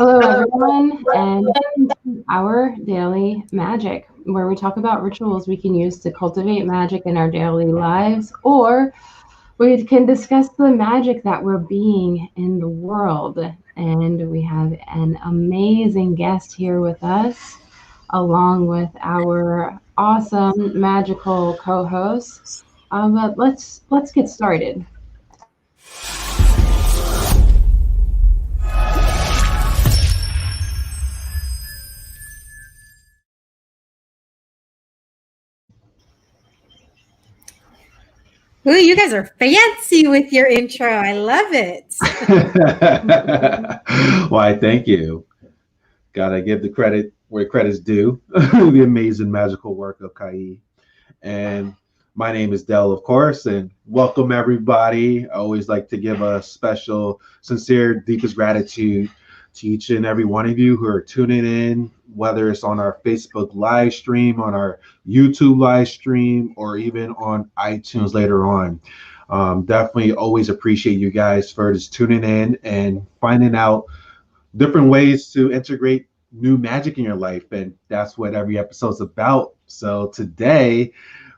Hello, everyone, and welcome to our daily magic, where we talk about rituals we can use to cultivate magic in our daily lives, or we can discuss the magic that we're being in the world. And we have an amazing guest here with us, along with our awesome magical co-host. But let's get started. Ooh, you guys are fancy with your intro. I love it. Why, thank you. Gotta give the credit where credit's due. The amazing magical work of Kai. And my name is Dell, of course, and welcome everybody. I always like to give a special, sincere, deepest gratitude to each and every one of you who are tuning in, whether it's on our Facebook live stream, on our YouTube live stream, or even on iTunes later on. Definitely always appreciate you guys for just tuning in and finding out different ways to integrate new magic in your life. And that's what every episode's about. So today,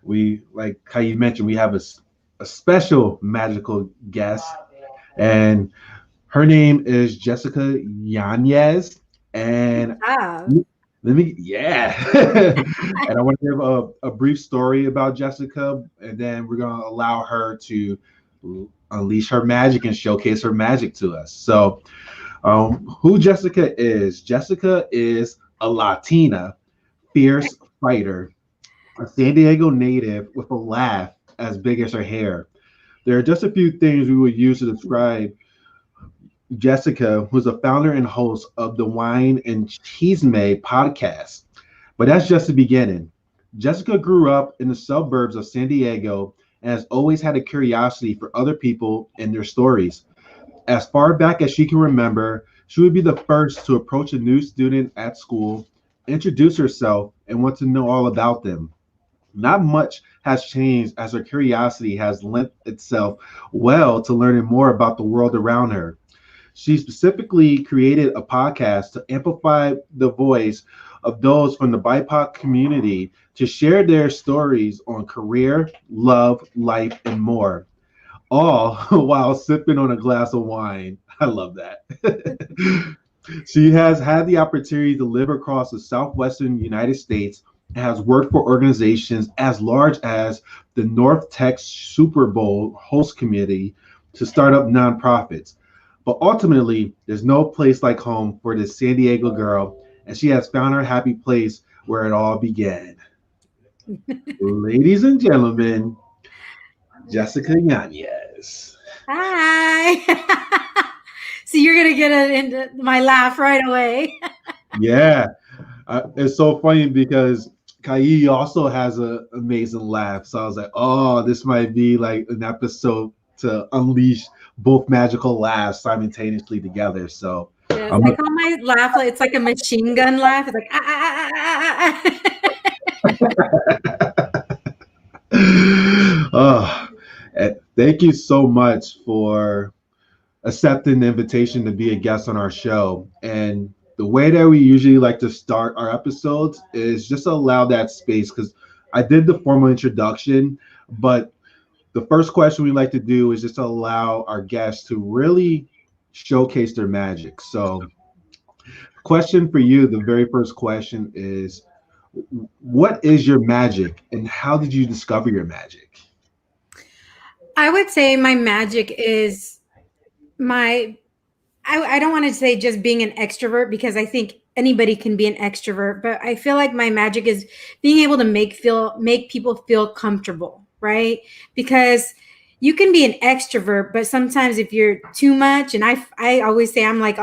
like how you mentioned, we have a special magical guest, and her name is Jessica Yañez. And yeah. And I want to give a brief story about Jessica, and then we're going to allow her to unleash her magic and showcase her magic to us. So, who Jessica is? Jessica is a Latina, fierce fighter, a San Diego native with a laugh as big as her hair. There are just a few things we would use to describe Jessica, who's a founder and host of the Wine and Chisme podcast. But that's just the beginning. Jessica grew up in the suburbs of San Diego and has always had a curiosity for other people and their stories. As far back as she can remember, she would be the first to approach a new student at school, introduce herself, and want to know all about them. Not much has changed as her curiosity has lent itself well to learning more about the world around her. She specifically created a podcast to amplify the voice of those from the BIPOC community to share their stories on career, love, life, and more, all while sipping on a glass of wine. I love that. She has had the opportunity to live across the Southwestern United States and has worked for organizations as large as the North Tex Super Bowl host committee to start up nonprofits. But ultimately, there's no place like home for this San Diego girl, and she has found her happy place where it all began. Ladies and gentlemen, Jessica Yañez. Hi. So you're going to get into my laugh right away. Yeah. It's so funny because Kai also has an amazing laugh. So I was like, oh, this might be like an episode to unleash both magical laughs simultaneously together. So yes, I call my laugh it's like a machine gun laugh. It's like oh, thank you so much for accepting the invitation to be a guest on our show. And the way that we usually like to start our episodes is just allow that space, because I did the formal introduction, but the first question we like to do is just to allow our guests to really showcase their magic. So, question for you, the very first question is, what is your magic and how did you discover your magic? I would say my magic is I don't want to say just being an extrovert, because I think anybody can be an extrovert, but I feel like my magic is being able to make people feel comfortable, right? Because you can be an extrovert, but sometimes if you're too much, and I always say I'm an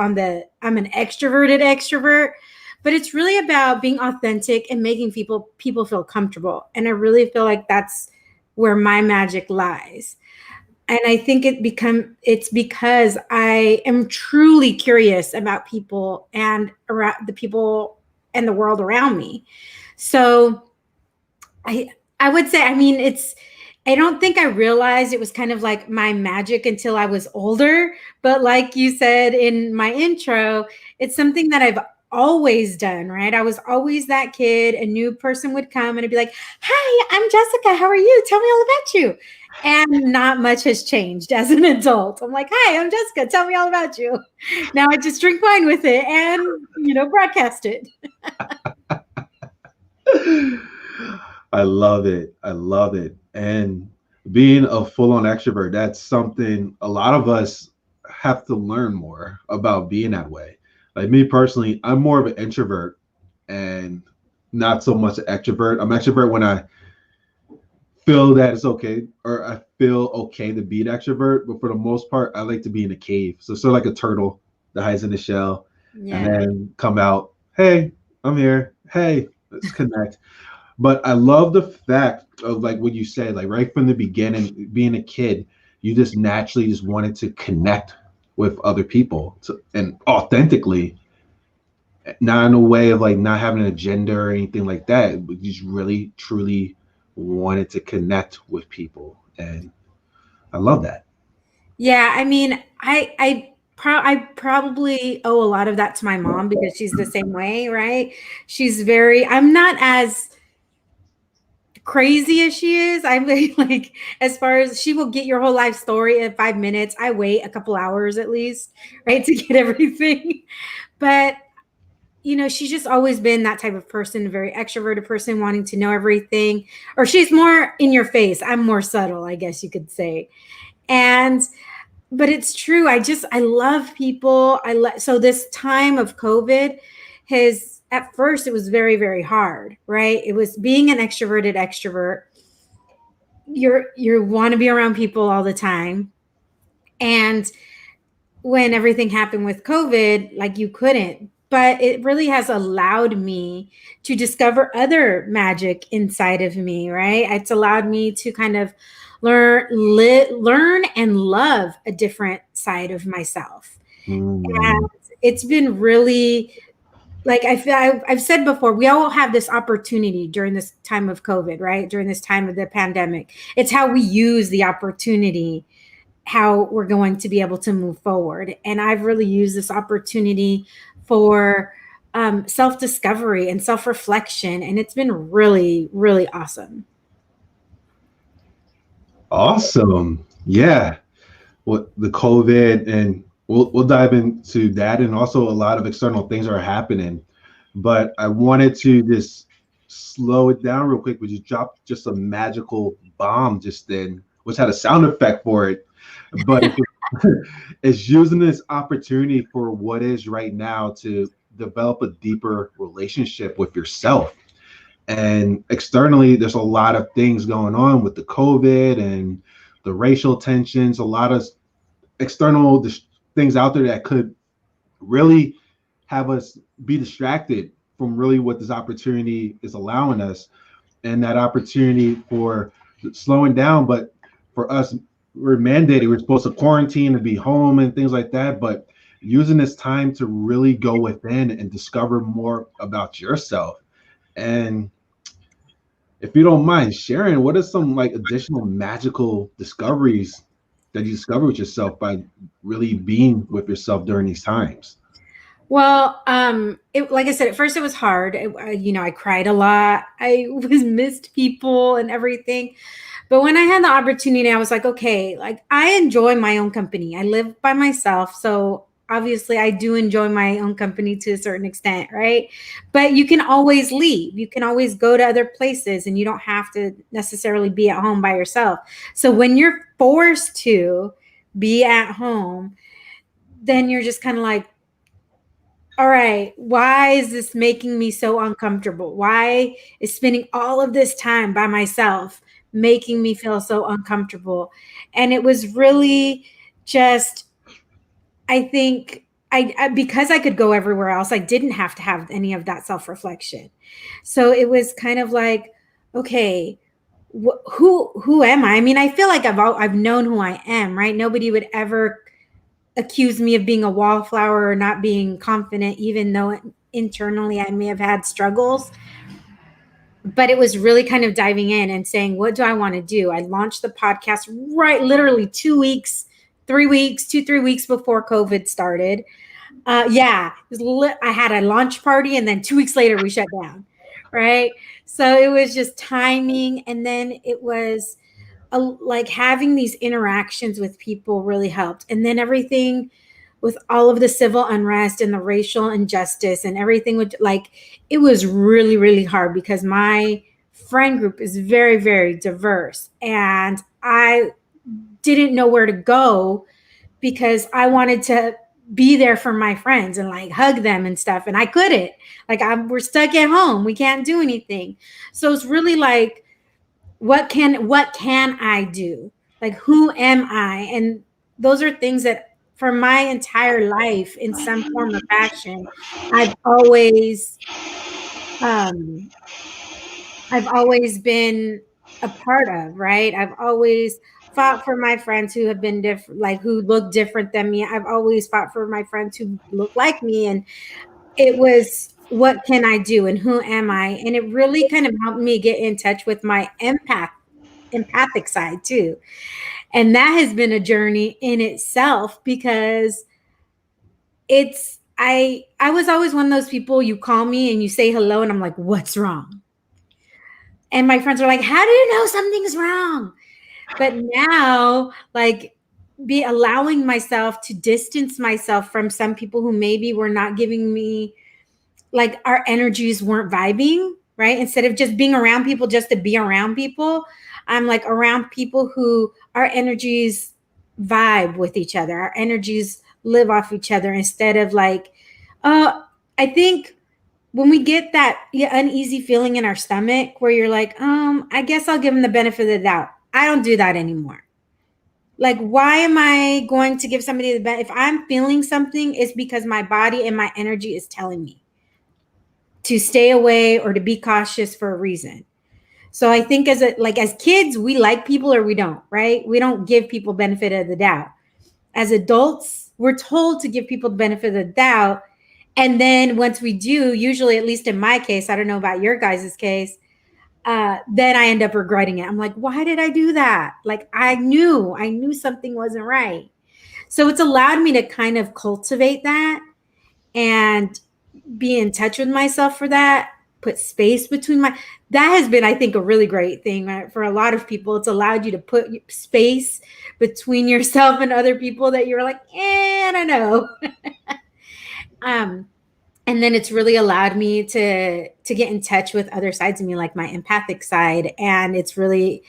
extroverted extrovert, but it's really about being authentic and making people feel comfortable. And I really feel like that's where my magic lies. And I think it's because I am truly curious about people and around the people and the world around me. So I would say, I mean, I don't think I realized it was kind of like my magic until I was older. But like you said in my intro, it's something that I've always done, right? I was always that kid. A new person would come and I'd be like, "Hi, I'm Jessica. How are you? Tell me all about you." And not much has changed as an adult. I'm like, "Hi, I'm Jessica. Tell me all about you." Now I just drink wine with it and, broadcast it. I love it. I love it. And being a full-on extrovert, that's something a lot of us have to learn more about being that way. Like me personally, I'm more of an introvert and not so much an extrovert. I'm extrovert when I feel that it's okay, or I feel okay to be an extrovert. But for the most part, I like to be in a cave. So sort of like a turtle that hides in the shell and Yeah. then come out. Hey, I'm here. Hey, let's connect. But I love the fact of like what you said, like right from the beginning, being a kid, you just naturally just wanted to connect with other people and authentically, not in a way of like not having an agenda or anything like that, but you just really truly wanted to connect with people. And I love that. Yeah, I mean, I probably owe a lot of that to my mom because she's the same way, right? She's very I'm not as crazy as she is. I'm very, like, as far as she will get your whole life story in 5 minutes. I wait a couple hours at least, right, to get everything. But she's just always been that type of person, a very extroverted person, wanting to know everything. Or she's more in your face. I'm more subtle, I guess you could say. And but it's true. I love people. So this time of COVID has, at first it was very, very hard, right? It was being an extroverted extrovert. You want to be around people all the time. And when everything happened with COVID, like, you couldn't. But it really has allowed me to discover other magic inside of me, right? It's allowed me to kind of learn and love a different side of myself. Mm. And it's been really, like, I've said before, we all have this opportunity during this time of COVID, right? During this time of the pandemic. It's how we use the opportunity, how we're going to be able to move forward. And I've really used this opportunity for self discovery and self reflection. And it's been really, really awesome. Awesome. Yeah. What the COVID, and we'll dive into that, and also a lot of external things are happening. But I wanted to just slow it down real quick. We just dropped just a magical bomb just then, which had a sound effect for it. But it's using this opportunity for what is right now to develop a deeper relationship with yourself. And externally, there's a lot of things going on with the COVID and the racial tensions, a lot of external things out there that could really have us be distracted from really what this opportunity is allowing us, and that opportunity for slowing down. But for us, we're mandated, we're supposed to quarantine and be home and things like that, but using this time to really go within and discover more about yourself. And if you don't mind sharing, what are some like additional magical discoveries that you discover with yourself by really being with yourself during these times? Well, like I said, at first it was hard. I cried a lot. I was missed people and everything. But when I had the opportunity, I was like, okay, like, I enjoy my own company. I live by myself. So obviously I do enjoy my own company to a certain extent, right? But you can always leave. You can always go to other places and you don't have to necessarily be at home by yourself. So when you're forced to be at home, then you're just kind of like, all right, why is this making me so uncomfortable? Why is spending all of this time by myself making me feel so uncomfortable? And it was really just, I think, because I could go everywhere else, I didn't have to have any of that self reflection. So it was kind of like, okay, who am I? I mean, I feel like I've known who I am, right? Nobody would ever accuse me of being a wallflower or not being confident, even though internally I may have had struggles. but it was really kind of diving in and saying, what do I want to do? I launched the podcast right literally 2 weeks, 3 weeks, 3 weeks before COVID started. Yeah, I had a launch party, and then 2 weeks later we shut down. Right. So it was just timing. And then it was like having these interactions with people really helped. And then everything with all of the civil unrest and the racial injustice and everything would like, it was really, really hard because my friend group is very, very diverse. And I didn't know where to go because I wanted to be there for my friends and like hug them and stuff. And I couldn't. Like we're stuck at home. We can't do anything. So it's really like, what can I do? Like, who am I? And those are things that for my entire life in some form or fashion, I've always um I've always been a part of, right? I've always fought for my friends who have been different, like who look different than me. I've always fought for my friends who look like me. And it was, what can I do and who am I? And it really kind of helped me get in touch with my empathic side too. And that has been a journey in itself because I was always one of those people, you call me and you say hello and I'm like, what's wrong? And my friends are like, how do you know something's wrong? But now, like, be allowing myself to distance myself from some people who maybe were not giving me, like, our energies weren't vibing, right? Instead of just being around people just to be around people, I'm like around people who our energies vibe with each other. Our energies live off each other instead of like, I think when we get that uneasy feeling in our stomach where you're like, I guess I'll give them the benefit of the doubt. I don't do that anymore. Like, why am I going to give somebody the benefit? If I'm feeling something, it's because my body and my energy is telling me to stay away or to be cautious for a reason. So I think as kids, we like people or we don't, right? We don't give people benefit of the doubt. As adults, we're told to give people the benefit of the doubt. And then once we do, usually, at least in my case, I don't know about your guys' case, then I end up regretting it. I'm like, why did I do that? Like, I knew something wasn't right. So it's allowed me to kind of cultivate that and be in touch with myself for that, put space between that has been, I think, a really great thing, right? For a lot of people. It's allowed you to put space between yourself and other people that you're like, I don't know. And then it's really allowed me to get in touch with other sides of me, like my empathic side. And it's really,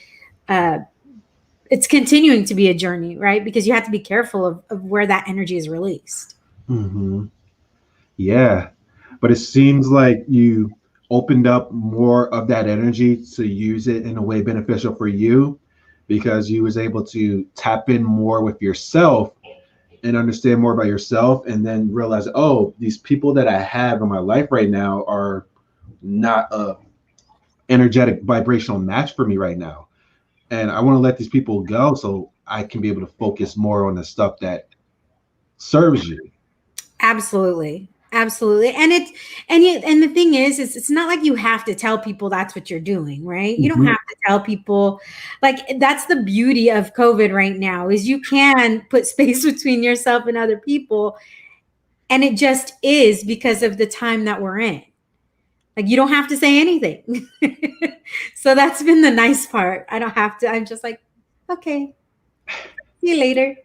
it's continuing to be a journey, right? Because you have to be careful of where that energy is released. Mm-hmm. Yeah. But it seems like you opened up more of that energy to use it in a way beneficial for you because you was able to tap in more with yourself and understand more about yourself and then realize, oh, these people that I have in my life right now are not a energetic vibrational match for me right now. And I want to let these people go so I can be able to focus more on the stuff that serves you. Absolutely. And the thing is it's not like you have to tell people that's what you're doing, right? You don't have to tell people. Like, that's the beauty of COVID right now, is you can put space between yourself and other people, and it just is because of the time that we're in. Like, you don't have to say anything. So that's been the nice part. I don't have to. I'm just like, okay, see you later.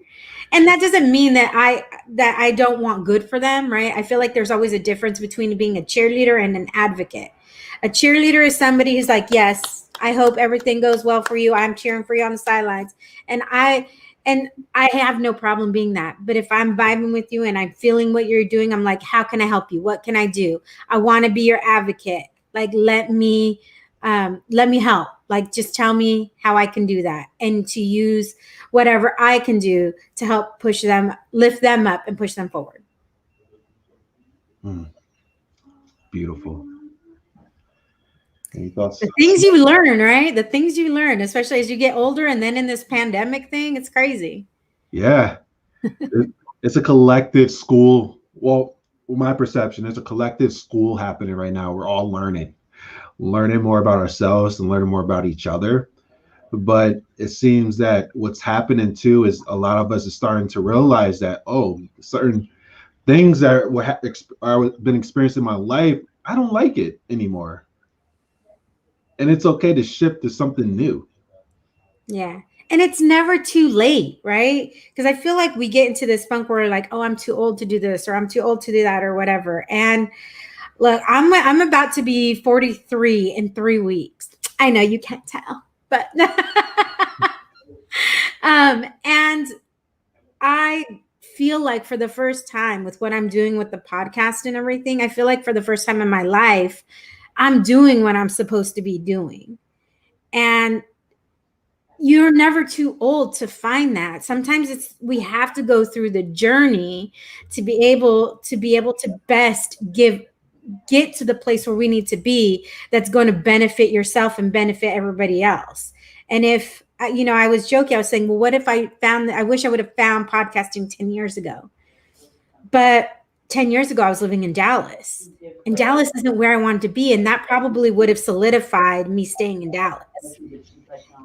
And that doesn't mean that I don't want good for them, right? I feel like there's always a difference between being a cheerleader and an advocate. A cheerleader is somebody who's like, yes, I hope everything goes well for you. I'm cheering for you on the sidelines. And I have no problem being that. But if I'm vibing with you and I'm feeling what you're doing, I'm like, how can I help you? What can I do? I want to be your advocate. Like, let me help. Like, just tell me how I can do that, and to use whatever I can do to help push them, lift them up and push them forward. Beautiful. Any thoughts? The things you learn, right? The things you learn, especially as you get older, and then in this pandemic thing, it's crazy. Yeah. It's a collective school. Well, my perception, it's a collective school happening right now. We're all learning. learning more about ourselves and learning more about each other. But it seems that what's happening too is a lot of us are starting to realize that, oh, certain things that I've been experiencing in my life, I don't like it anymore. And it's okay to shift to something new. Yeah. And it's never too late, right? Because I feel like we get into this funk where we're like, oh, I'm too old to do this, or I'm too old to do that, or whatever. And look, I'm about to be 43 in 3 weeks. I know you can't tell, but and I feel like for the first time with what I'm doing with the podcast and everything, I feel like for the first time in my life, I'm doing what I'm supposed to be doing. And you're never too old to find that. Sometimes we have to go through the journey to be able to best get to the place where we need to be, that's going to benefit yourself and benefit everybody else. And if I was joking, I was saying, well, what if I wish I would have found podcasting 10 years ago. But 10 years ago, I was living in Dallas, and Dallas isn't where I wanted to be. And that probably would have solidified me staying in Dallas.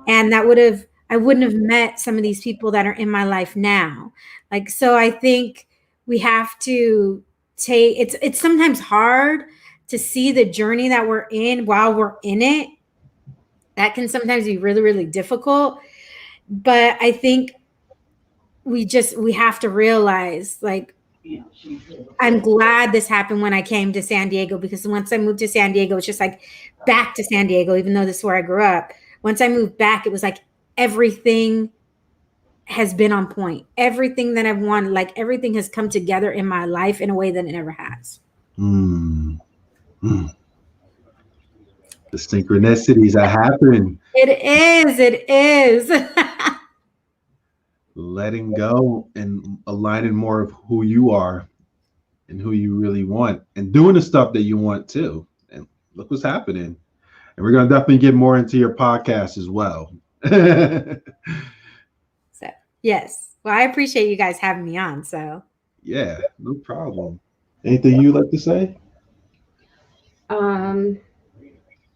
And I wouldn't have met some of these people that are in my life now. Like, so I think we have to it's sometimes hard to see the journey that we're in while we're in it. That can sometimes be really, really difficult. But I think we have to realize, like, I'm glad this happened when I came to San Diego, because once I moved to San Diego, it's just like back to San Diego, even though this is where I grew up. Once I moved back, it was like everything has been on point. Everything that I've wanted, like everything has come together in my life in a way that it never has. The synchronicities that happen. It is. Letting go and aligning more of who you are and who you really want, and doing the stuff that you want too. And look what's happening. And we're going to definitely get more into your podcast as well. So, yes. Well, I appreciate you guys having me on. So, yeah, no problem. Anything you'd like to say?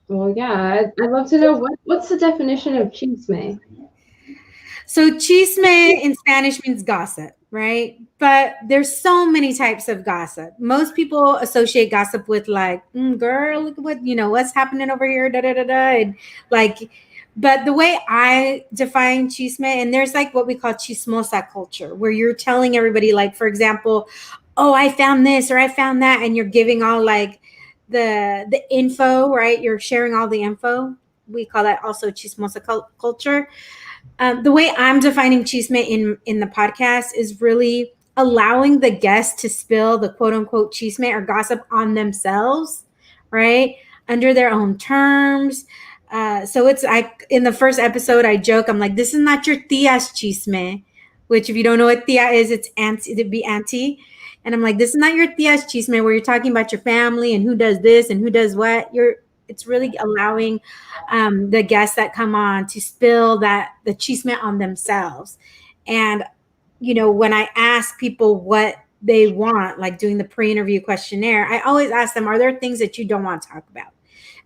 Well, yeah, I'd love to know what's the definition of chisme? So chisme in Spanish means gossip, right? But there's so many types of gossip. Most people associate gossip with like, girl, look at what, what's happening over here, da da da da. And like, but the way I define chisme, and there's like what we call chismosa culture, where you're telling everybody, like, for example, oh, I found this or I found that, and you're giving all like the info, right? You're sharing all the info. We call that also chismosa culture. The way I'm defining chisme in the podcast is really allowing the guest to spill the quote unquote chisme or gossip on themselves, right? Under their own terms. So it's like in the first episode, I joke, I'm like, this is not your tia's chisme, which if you don't know what tia is, it's auntie, it'd be auntie. And I'm like, this is not your tia's chisme where you're talking about your family and who does this and who does what. It's really allowing the guests that come on to spill the chisme on themselves. And, when I ask people what they want, like doing the pre-interview questionnaire, I always ask them, are there things that you don't want to talk about?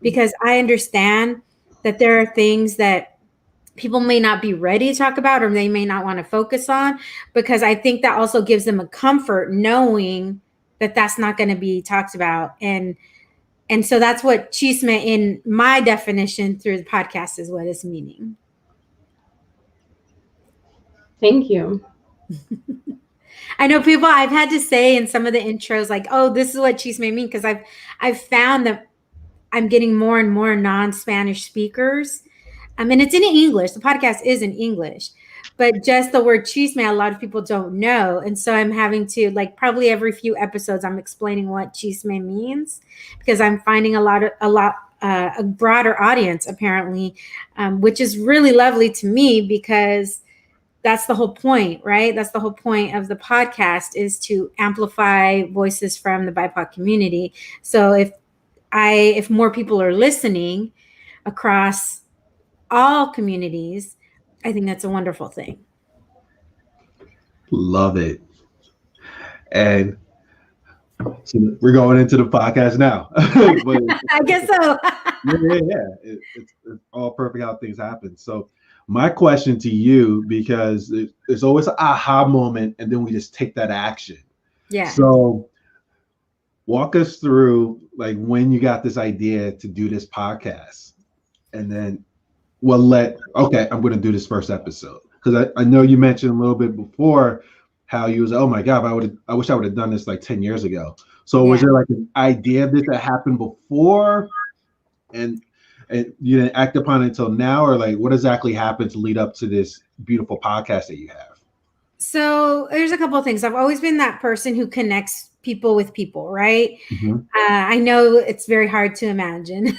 Because I understand that there are things that people may not be ready to talk about, or they may not want to focus on, because I think that also gives them a comfort knowing that that's not going to be talked about. And so that's what chisme in my definition through the podcast is what it's meaning. Thank you. I know people, I've had to say in some of the intros, like, oh, this is what chisme means, because I've found that I'm getting more and more non-Spanish speakers. And it's in English. The podcast is in English. But just the word chisme, a lot of people don't know. And so I'm having to, like, probably every few episodes, I'm explaining what chisme means, because I'm finding a broader audience, apparently, which is really lovely to me, because that's the whole point, right? That's the whole point of the podcast, is to amplify voices from the BIPOC community. So if more people are listening across all communities, I think that's a wonderful thing. Love it. And So we're going into the podcast now. But I guess so. yeah. It's all perfect how things happen. So my question to you, because there's always an aha moment, and then we just take that action. Yeah. So walk us through like when you got this idea to do this podcast, and then okay, I'm going to do this first episode, because I know you mentioned a little bit before how you was, oh my god, I wish I would have done this like 10 years ago. So was Yeah. there like an idea of this that happened before, and you didn't act upon it until now, or like what exactly happened to lead up to this beautiful podcast that you have? So there's a couple of things. I've always been that person who connects people with people, right? Mm-hmm. I know it's very hard to imagine,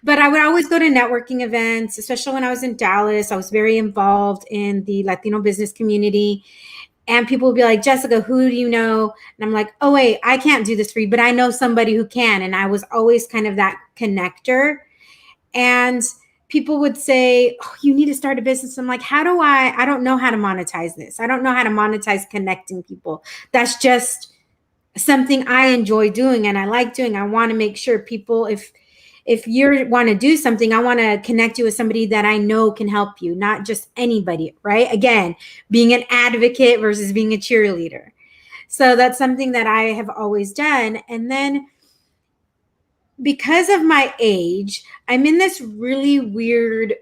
but I would always go to networking events, especially when I was in Dallas. I was very involved in the Latino business community. And people would be like, Jessica, who do you know? And I'm like, oh, wait, I can't do this for you, but I know somebody who can. And I was always kind of that connector. And people would say, oh, you need to start a business. I'm like, I don't know how to monetize this. I don't know how to monetize connecting people. That's just something I enjoy doing and I like doing. I want to make sure people, if you want to do something, I want to connect you with somebody that I know can help you, not just anybody, right? Again, being an advocate versus being a cheerleader. So that's something that I have always done. And then because of my age, I'm in this really weird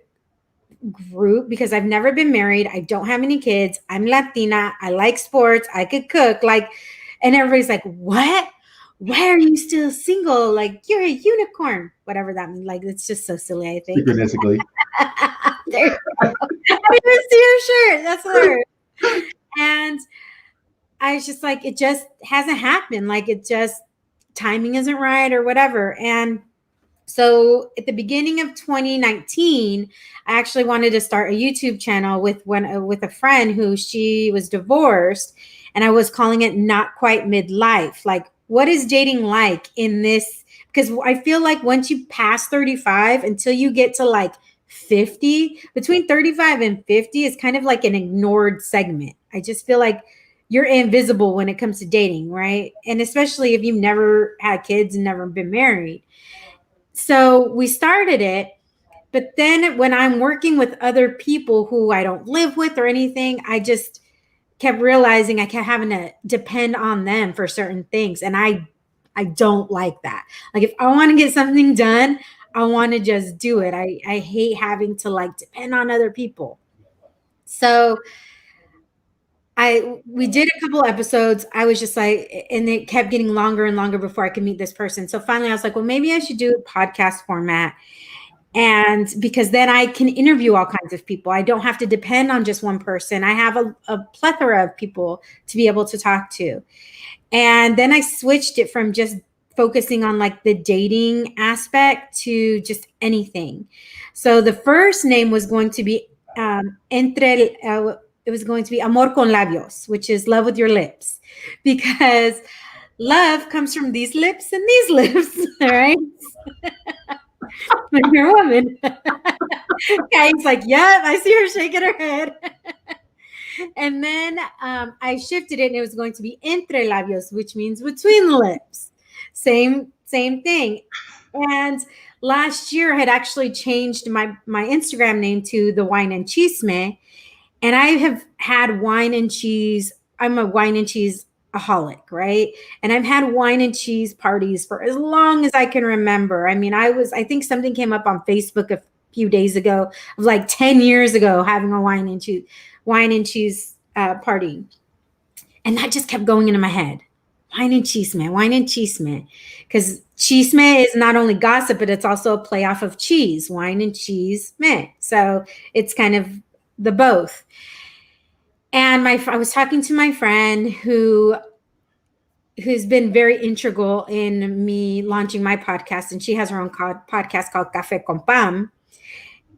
group because I've never been married. I don't have any kids. I'm Latina. I like sports. I could cook. And everybody's like, what? Why are you still single? Like, you're a unicorn, whatever that means. Like, it's just so silly, I think. Synchronistically. There you go. I didn't even see your shirt. That's hilarious. And I was just like, it just hasn't happened. Like, it just, timing isn't right or whatever. And so at the beginning of 2019, I actually wanted to start a YouTube channel with a friend who she was divorced, and I was calling it Not Quite Midlife. Like, what is dating like in this? Because I feel like once you pass 35 until you get to like 50, between 35 and 50 is kind of like an ignored segment. I just feel like you're invisible when it comes to dating, right? And especially if you've never had kids and never been married. So we started it, but then when I'm working with other people who I don't live with or anything, I just kept realizing I kept having to depend on them for certain things. And I don't like that. Like, if I want to get something done, I want to just do it. I hate having to like depend on other people. So we did a couple episodes. I was just like, and it kept getting longer and longer before I could meet this person. So finally I was like, well, maybe I should do a podcast format. And because then I can interview all kinds of people. I don't have to depend on just one person. I have a plethora of people to be able to talk to. And then I switched it from just focusing on like the dating aspect to just anything. So the first name was going to be it was going to be Amor con Labios, which is love with your lips, because love comes from these lips and these lips, right? When you're a woman. Kai's like, yep, I see her shaking her head. And then I shifted it and it was going to be entre labios, which means between the lips. Same thing. And last year I had actually changed my Instagram name to the Wine and Chisme. And I have had wine and cheese. I'm a wine and cheese aholic, right? And I've had wine and cheese parties for as long as I can remember. I mean, I think something came up on Facebook a few days ago of like 10 years ago having a wine and cheese party. And that just kept going into my head. Wine and chisme. Because chisme is not only gossip, but it's also a play off of cheese, wine and cheese me. So it's kind of the both. And I was talking to my friend who's been very integral in me launching my podcast, and she has her own podcast called Café con Pam.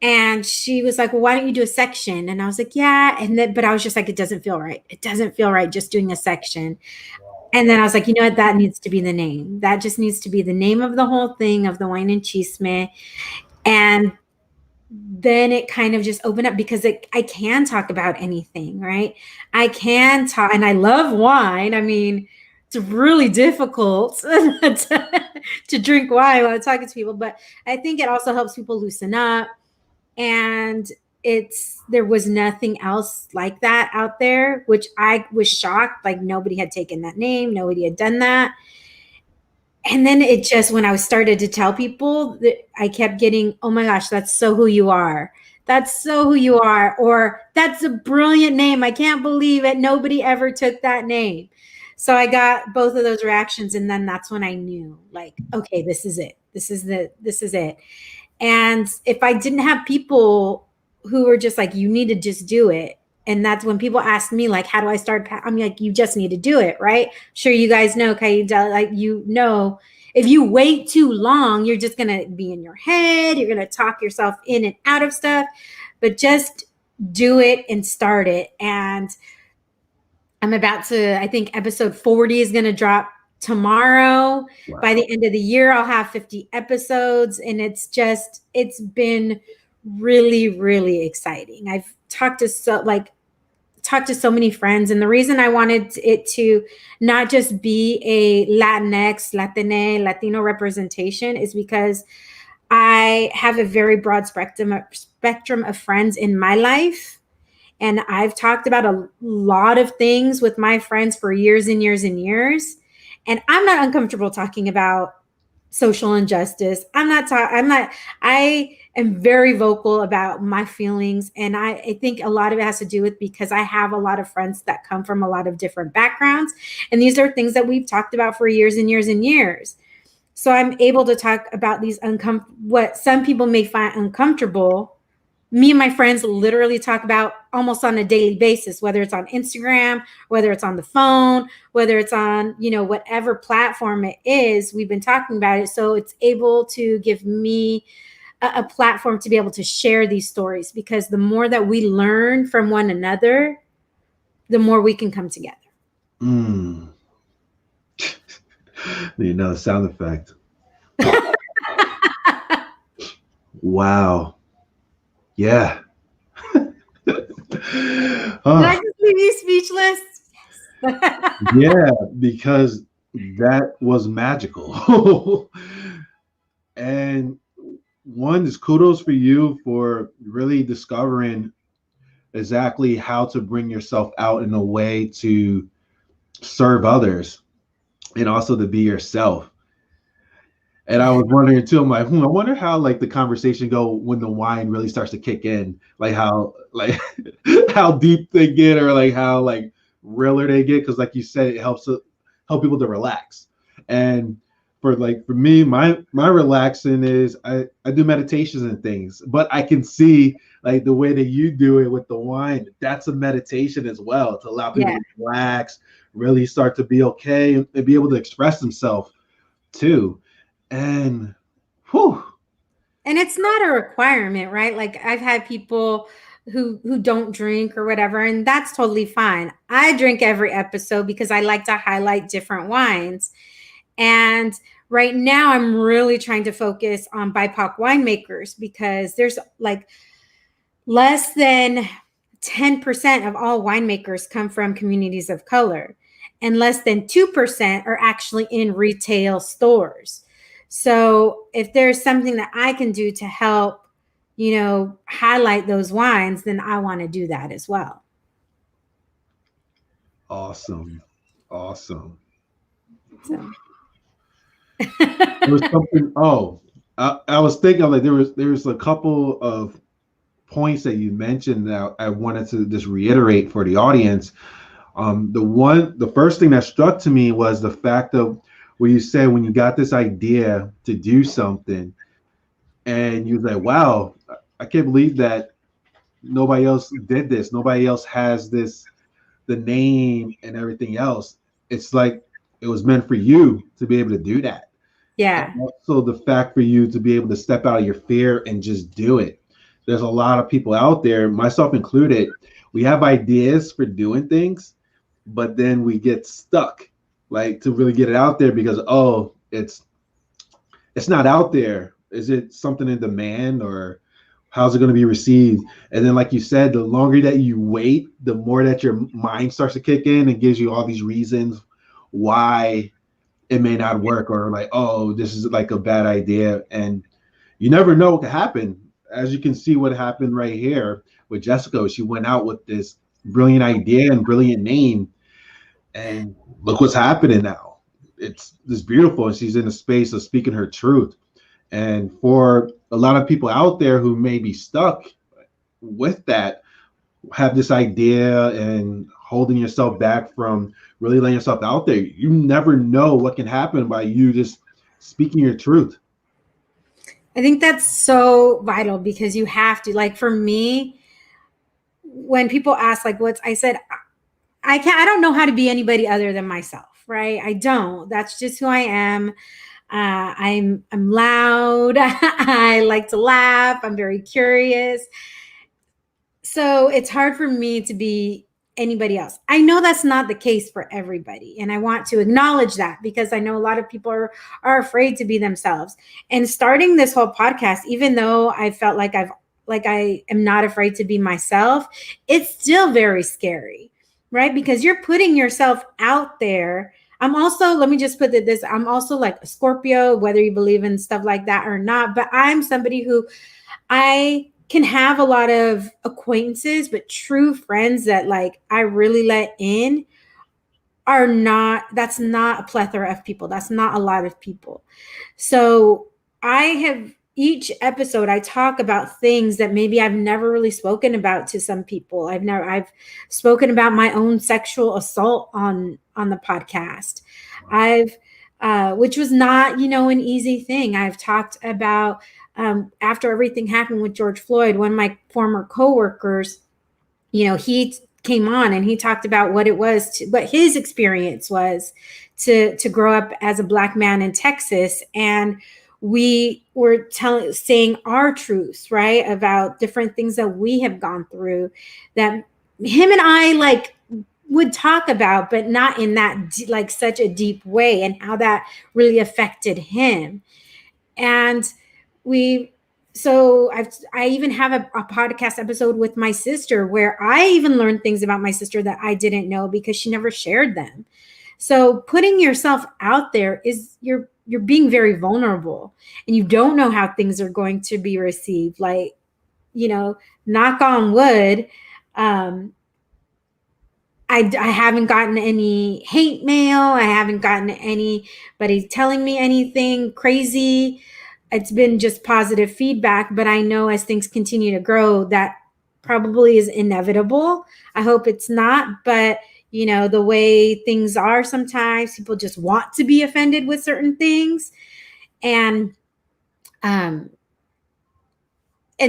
And she was like, well, why don't you do a section? And I was like, yeah. But I was just like, it doesn't feel right. It doesn't feel right just doing a section. And then I was like, you know what? That needs to be the name. That just needs to be the name of the whole thing, of the Wine and Chisme. And then it kind of just opened up because I can talk about anything, right? I can talk, and I love wine. I mean, it's really difficult to drink wine while talking to people, but I think it also helps people loosen up. And there was nothing else like that out there, which I was shocked. Like nobody had taken that name, nobody had done that. And then it just, when I started to tell people, that I kept getting, oh my gosh, that's so who you are. That's so who you are. Or that's a brilliant name. I can't believe it. Nobody ever took that name. So I got both of those reactions. And then that's when I knew, like, okay, this is it. This is it. And if I didn't have people who were just like, you need to just do it. And that's when people ask me, like, how do I start? I'm like, you just need to do it, right? Sure, you guys know, okay, like, if you wait too long, you're just going to be in your head. You're going to talk yourself in and out of stuff, but just do it and start it. And I'm about to, I think episode 40 is going to drop tomorrow. Wow. By the end of the year, I'll have 50 episodes. And it's been really, really exciting. I've talked to so many friends. And the reason I wanted it to not just be a Latinx, Latino representation is because I have a very broad spectrum of friends in my life. And I've talked about a lot of things with my friends for years and years and years. And I'm not uncomfortable talking about social injustice. I am very vocal about my feelings. And I think a lot of it has to do with because I have a lot of friends that come from a lot of different backgrounds. And these are things that we've talked about for years and years and years. So I'm able to talk about these what some people may find uncomfortable. Me and my friends literally talk about almost on a daily basis, whether it's on Instagram, whether it's on the phone, whether it's on, whatever platform it is, we've been talking about it. So it's able to give me a platform to be able to share these stories, because the more that we learn from one another, the more we can come together. Need another sound effect. Wow. Yeah. Did I just leave you speechless? Yeah, because that was magical. And one is kudos for you for really discovering exactly how to bring yourself out in a way to serve others and also to be yourself. And I was wondering too, I'm like, I wonder how like the conversation go when the wine really starts to kick in, like how deep they get, or like how like realer they get. Cause like you said, it help people to relax. And for me, my relaxing is I do meditations and things, but I can see like the way that you do it with the wine, that's a meditation as well, to allow people to relax, really start to be okay and be able to express themselves too. And and it's not a requirement, right? Like I've had people who don't drink or whatever, and that's totally fine. I drink every episode because I like to highlight different wines. And right now I'm really trying to focus on BIPOC winemakers, because there's like less than 10% of all winemakers come from communities of color, and less than 2% are actually in retail stores. So if there's something that I can do to help, highlight those wines, then I want to do that as well. Awesome. So. There was something. I was thinking like there was a couple of points that you mentioned that I wanted to just reiterate for the audience. The first thing that struck to me was the fact of where you said when you got this idea to do something, and you're like, wow, I can't believe that nobody else did this. Nobody else has this, the name and everything else. It's like it was meant for you to be able to do that. Yeah. And also the fact for you to be able to step out of your fear and just do it. There's a lot of people out there, myself included, we have ideas for doing things, but then we get stuck, like to really get it out there because, it's not out there. Is it something in demand, or how's it going to be received? And then, like you said, the longer that you wait, the more that your mind starts to kick in and gives you all these reasons why it may not work, or like, oh, this is like a bad idea. And you never know what could happen. As you can see what happened right here with Jessica. She went out with this brilliant idea and brilliant name, and look what's happening now. It's beautiful, and she's in a space of speaking her truth. And for a lot of people out there who may be stuck with that, have this idea and holding yourself back from really letting yourself out there, you never know what can happen by you just speaking your truth. I think that's so vital, because you have to, like, for me, when people ask like I said, I don't know how to be anybody other than myself, right? I don't. That's just who I am. I'm loud. I like to laugh. I'm very curious. So it's hard for me to be anybody else. I know that's not the case for everybody, and I want to acknowledge that, because I know a lot of people are afraid to be themselves. And starting this whole podcast, even though I felt like I am not afraid to be myself, it's still very scary, right? Because you're putting yourself out there. I'm also, let me just put it this, I'm also like a Scorpio, whether you believe in stuff like that or not, but I'm somebody who, I can have a lot of acquaintances, but true friends that like I really let in are not, that's not a plethora of people. That's not a lot of people. So each episode, I talk about things that maybe I've never really spoken about to some people. I've spoken about my own sexual assault on the podcast. Which was not, an easy thing. I've talked about, after everything happened with George Floyd, one of my former coworkers, he came on and he talked about what his experience was to grow up as a Black man in Texas. And we were saying our truths, right, about different things that we have gone through, that him and I like would talk about, but not in that like such a deep way, and how that really affected him. And I even have a podcast episode with my sister where I even learned things about my sister that I didn't know because she never shared them. So putting yourself out there is you're being very vulnerable, and you don't know how things are going to be received. Like, knock on wood. I haven't gotten any hate mail. I haven't gotten anybody telling me anything crazy. It's been just positive feedback, but I know as things continue to grow, that probably is inevitable. I hope it's not, but the way things are, sometimes people just want to be offended with certain things. And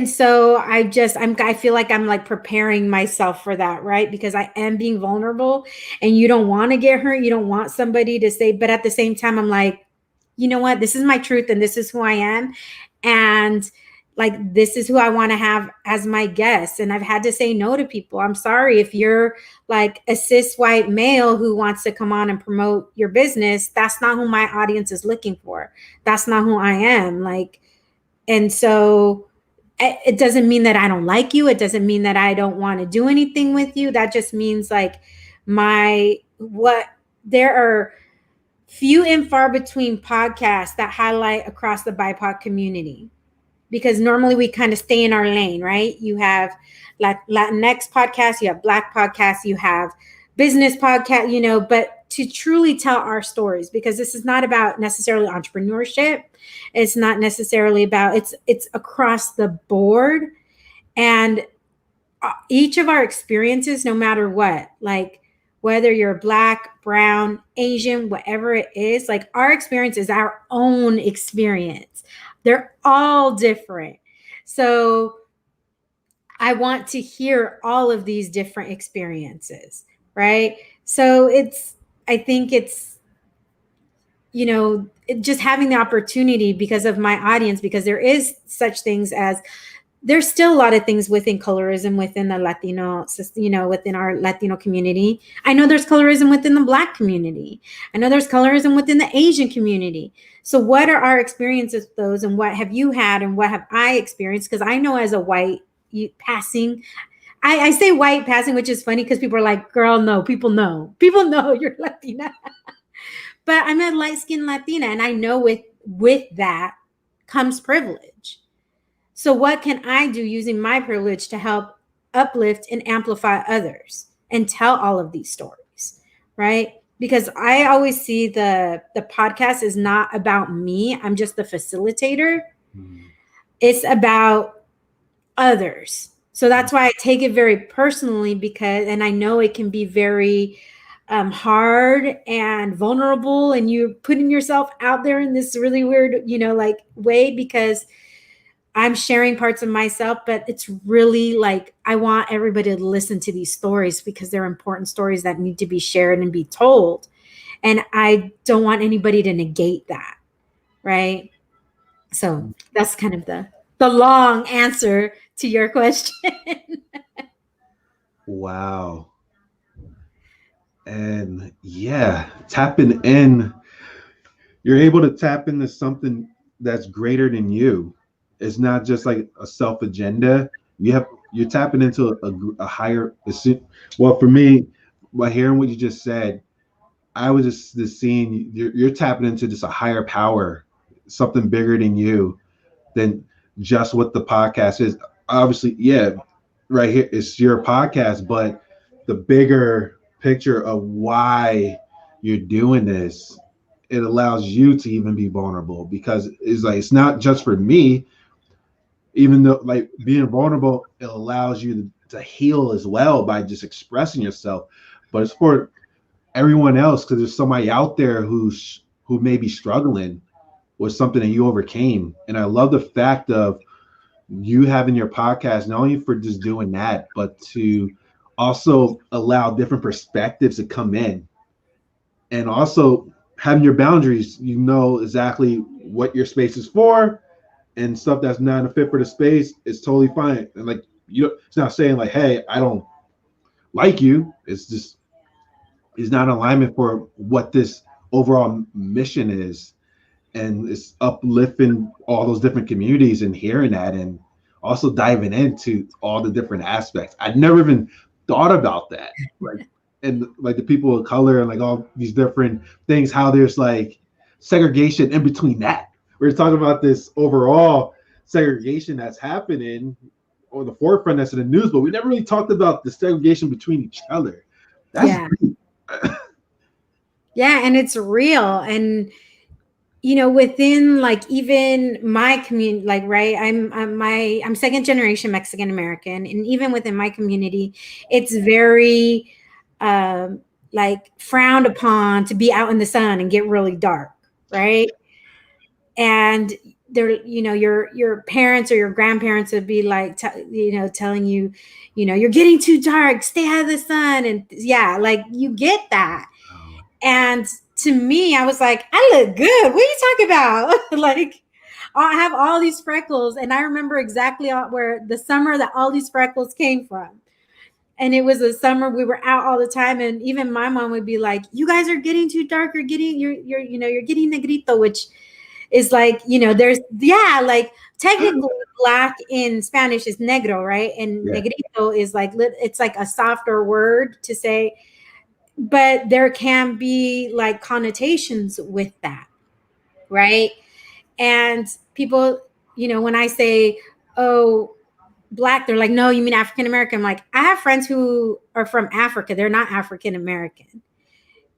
so I feel like I'm like preparing myself for that, right? Because I am being vulnerable, and you don't want to get hurt. You don't want somebody to say, but at the same time, I'm like, you know what? This is my truth, and this is who I am. And like, this is who I want to have as my guest. And I've had to say no to people. I'm sorry if you're like a cis white male who wants to come on and promote your business. That's not who my audience is looking for. That's not who I am. Like, and so it doesn't mean that I don't like you. It doesn't mean that I don't want to do anything with you. That just means like there are few and far between podcasts that highlight across the BIPOC community, because normally we kind of stay in our lane, right? You have Latinx podcasts, you have Black podcasts, you have business podcast, but to truly tell our stories, because this is not about necessarily entrepreneurship. It's not necessarily about, it's across the board. And each of our experiences, no matter what, like whether you're Black, brown, Asian, whatever it is, like our experience is our own experience. They're all different. So I want to hear all of these different experiences, right? So I think it's, just having the opportunity because of my audience, because there is such things as, there's still a lot of things within colorism within the Latino, within our Latino community. I know there's colorism within the Black community. I know there's colorism within the Asian community. So what are our experiences with those, and what have you had, and what have I experienced? Because I know as a white passing, I say white passing, which is funny because people are like, girl, no, people know you're Latina. but I'm a light-skinned Latina, and I know with that comes privilege. So what can I do using my privilege to help uplift and amplify others and tell all of these stories, right? Because I always see the podcast is not about me. I'm just the facilitator. It's about others. So that's why I take it very personally, because, and I know it can be very hard and vulnerable, and you're putting yourself out there in this really weird, like way, because I'm sharing parts of myself, but it's really like, I want everybody to listen to these stories because they're important stories that need to be shared and be told. And I don't want anybody to negate that. Right. So that's kind of the long answer to your question. Wow. And yeah, tapping in, you're able to tap into something that's greater than you. It's not just like a self agenda. You're tapping into a higher. Well, for me, by hearing what you just said, I was just seeing you're tapping into just a higher power, something bigger than you, than just what the podcast is. Obviously, yeah, right here it's your podcast, but the bigger picture of why you're doing this, it allows you to even be vulnerable, because it's like it's not just for me. Even though like being vulnerable, it allows you to heal as well by just expressing yourself, but it's for everyone else, because there's somebody out there who may be struggling with something that you overcame. And I love the fact of you having your podcast, not only for just doing that, but to also allow different perspectives to come in, and also having your boundaries. You know exactly what your space is for, and stuff that's not a fit for the space is totally fine. And like, it's not saying like, hey, I don't like you. It's just, it's not in alignment for what this overall mission is. And it's uplifting all those different communities and hearing that, and also diving into all the different aspects. I'd never even thought about that. Like, and like the people of color and like all these different things, how there's like segregation in between that. We're talking about this overall segregation that's happening on the forefront, that's in the news, but we never really talked about the segregation between each other. That's Yeah. Yeah, and it's real. And within like even my community, like, right, I'm second generation Mexican American, and even within my community, it's very like frowned upon to be out in the sun and get really dark, right? And there, your parents or your grandparents would be like, telling you, you're getting too dark, stay out of the sun, and yeah, like you get that. And to me, I was like, I look good. What are you talking about? Like, I have all these freckles. And I remember exactly where the summer that all these freckles came from. And it was a summer we were out all the time. And even my mom would be like, you guys are getting too dark. You're getting negrito, which is like, there's, yeah, like technically black in Spanish is negro, right? And negrito is like, it's like a softer word to say, but there can be like connotations with that, right? And people, when I say, oh, black, they're like, no, you mean African American? I'm like, I have friends who are from Africa, they're not African American.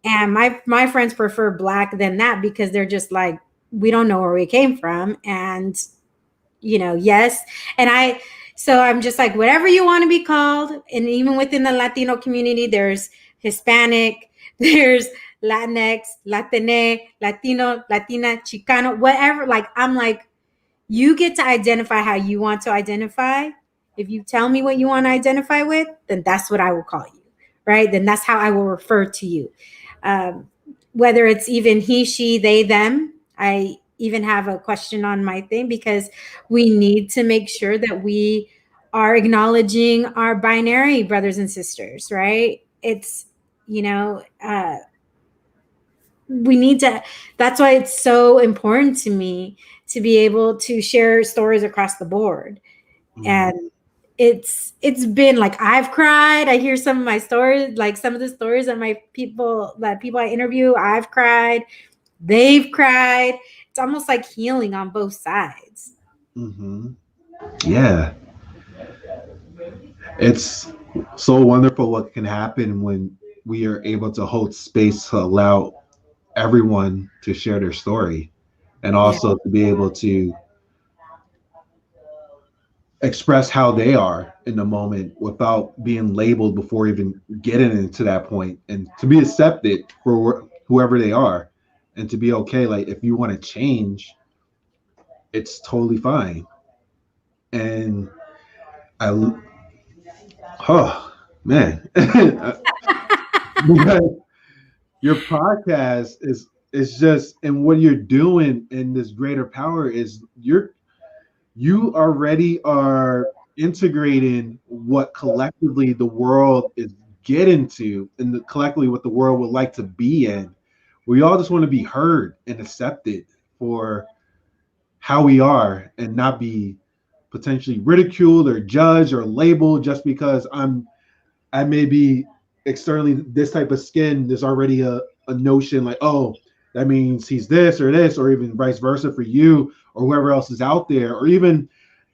And my friends prefer black than that, because they're just like, we don't know where we came from. And yes. And so I'm just like, whatever you want to be called. And even within the Latino community, there's Hispanic, there's Latinx, Latine, Latino, Latina, Chicano, whatever. Like, I'm like, you get to identify how you want to identify. If you tell me what you want to identify with, then that's what I will call you, right? Then that's how I will refer to you. Whether it's even he, she, they, them. I even have a question on my thing, because we need to make sure that we are acknowledging our binary brothers and sisters, right? It's, we need to, that's why it's so important to me to be able to share stories across the board. And it's been like I've cried. I hear some of my stories, like some of the stories that people I interview, I've cried, they've cried. It's almost like healing on both sides. Mm-hmm. Yeah. It's so wonderful what can happen when we are able to hold space to allow everyone to share their story, and Yeah. also to be able to express how they are in the moment without being labeled before even getting into that point, and to be accepted for whoever they are, and to be okay. Like, if you want to change, it's totally fine. And I, oh man, because your podcast is just, and what you're doing in this greater power is you already are integrating what collectively the world is getting to, and collectively what the world would like to be in. We all just want to be heard and accepted for how we are, and not be potentially ridiculed or judged or labeled just because I may be externally this type of skin. There's already a notion like, oh, that means he's this, or even vice versa for you or whoever else is out there, or even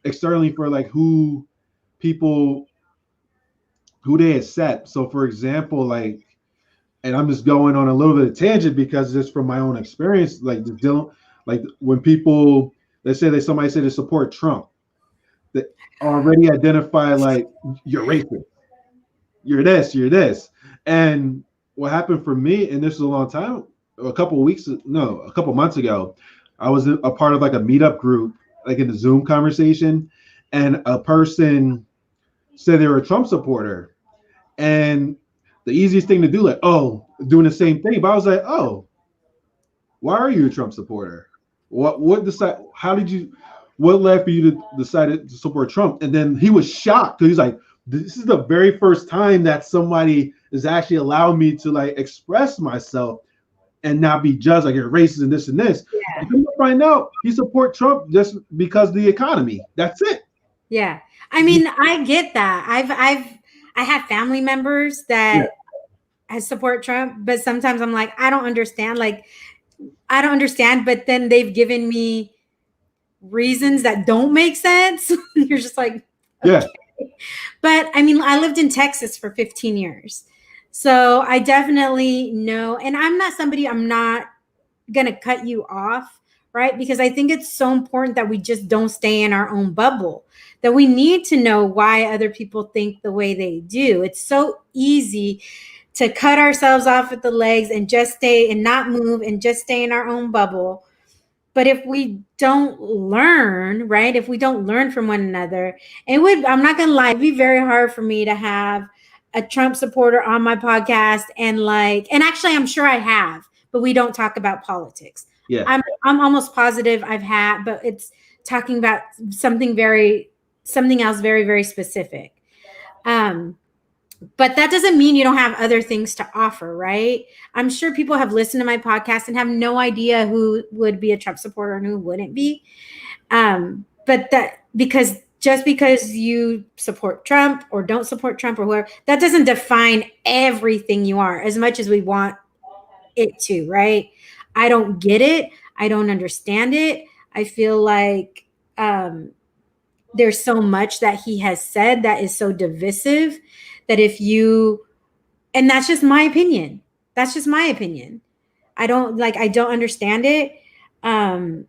externally for like who people who they accept. So for example, like, and I'm just going on a little bit of tangent because just from my own experience, like just dealing, like when people, let's say that somebody said to support Trump, that already identify like, you're racist, you're this. And what happened for me, and this is a long time, a couple months ago, I was a part of like a meetup group, like in the Zoom conversation, and a person said they were a Trump supporter. And the easiest thing to do, like, oh, doing the same thing. But I was like, oh, why are you a Trump supporter? What led for you to decide to support Trump? And then he was shocked because he's like, this is the very first time that somebody is actually allowing me to like express myself and not be judged like you're racist and this and this. Yeah. And come to find out, he support Trump just because of the economy. That's it. Yeah. I mean, I get that. I have family members that I support Trump, but sometimes I'm like, I don't understand. Like, I don't understand, but then they've given me reasons that don't make sense. You're just like, okay. Yeah. But I mean, I lived in Texas for 15 years. So I definitely know, and I'm not going to cut you off, right? Because I think it's so important that we just don't stay in our own bubble, that we need to know why other people think the way they do. It's so easy to cut ourselves off at the legs and just stay and not move and just stay in our own bubble. But if we don't learn, right? If we don't learn from one another, I'm not going to lie, it'd be very hard for me to have a Trump supporter on my podcast and actually I'm sure I have, but we don't talk about politics. Yeah. I'm almost positive I've had, but it's talking about something else very, very specific. But that doesn't mean you don't have other things to offer, right? I'm sure people have listened to my podcast and have no idea who would be a Trump supporter and who wouldn't be. But just because you support Trump or don't support Trump or whoever, that doesn't define everything you are as much as we want it to, right? I don't get it. I don't understand it. I feel like there's so much that he has said that is so divisive that and that's just my opinion. That's just my opinion. I don't understand it. And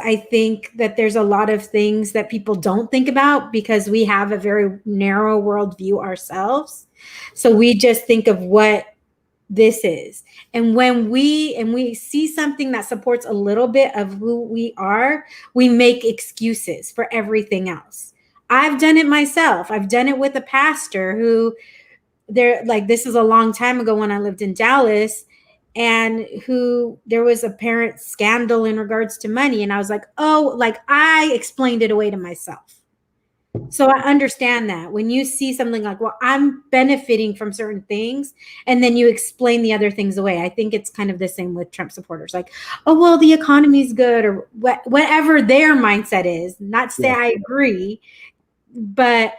I think that there's a lot of things that people don't think about because we have a very narrow worldview ourselves. So we just think of what this is. And when we see something that supports a little bit of who we are, we make excuses for everything else. I've done it myself. I've done it with a pastor who this is a long time ago when I lived in Dallas, and who there was apparent scandal in regards to money. And I was like, oh, I explained it away to myself. So I understand that when you see something like, well, I'm benefiting from certain things, and then you explain the other things away. I think it's kind of the same with Trump supporters. Like, oh, well, the economy's good, or whatever their mindset is. Not to say I agree, but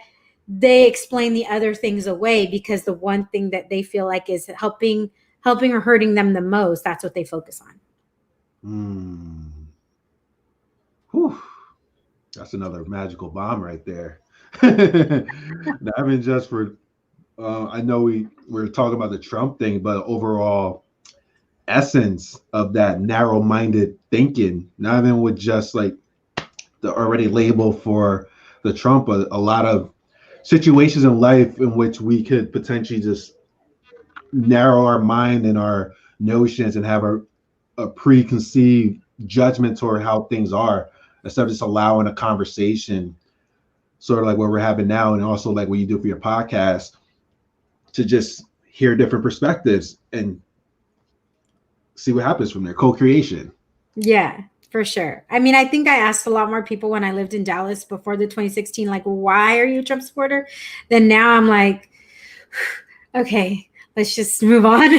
they explain the other things away because the one thing that they feel like is helping or hurting them the most, that's what they focus on. Whew. That's another magical bomb right there. Not even just for, I know we're talking about the Trump thing, but overall essence of that narrow-minded thinking, not even with just like the already label for the Trump, but a lot of situations in life in which we could potentially just narrow our mind and our notions and have a preconceived judgment toward how things are, instead of just allowing a conversation, sort of like what we're having now, and also like what you do for your podcast, to just hear different perspectives and see what happens from there. Co-creation. Yeah, for sure. I mean, I think I asked a lot more people when I lived in Dallas before the 2016, like, why are you a Trump supporter? Then now I'm like, okay, let's just move on.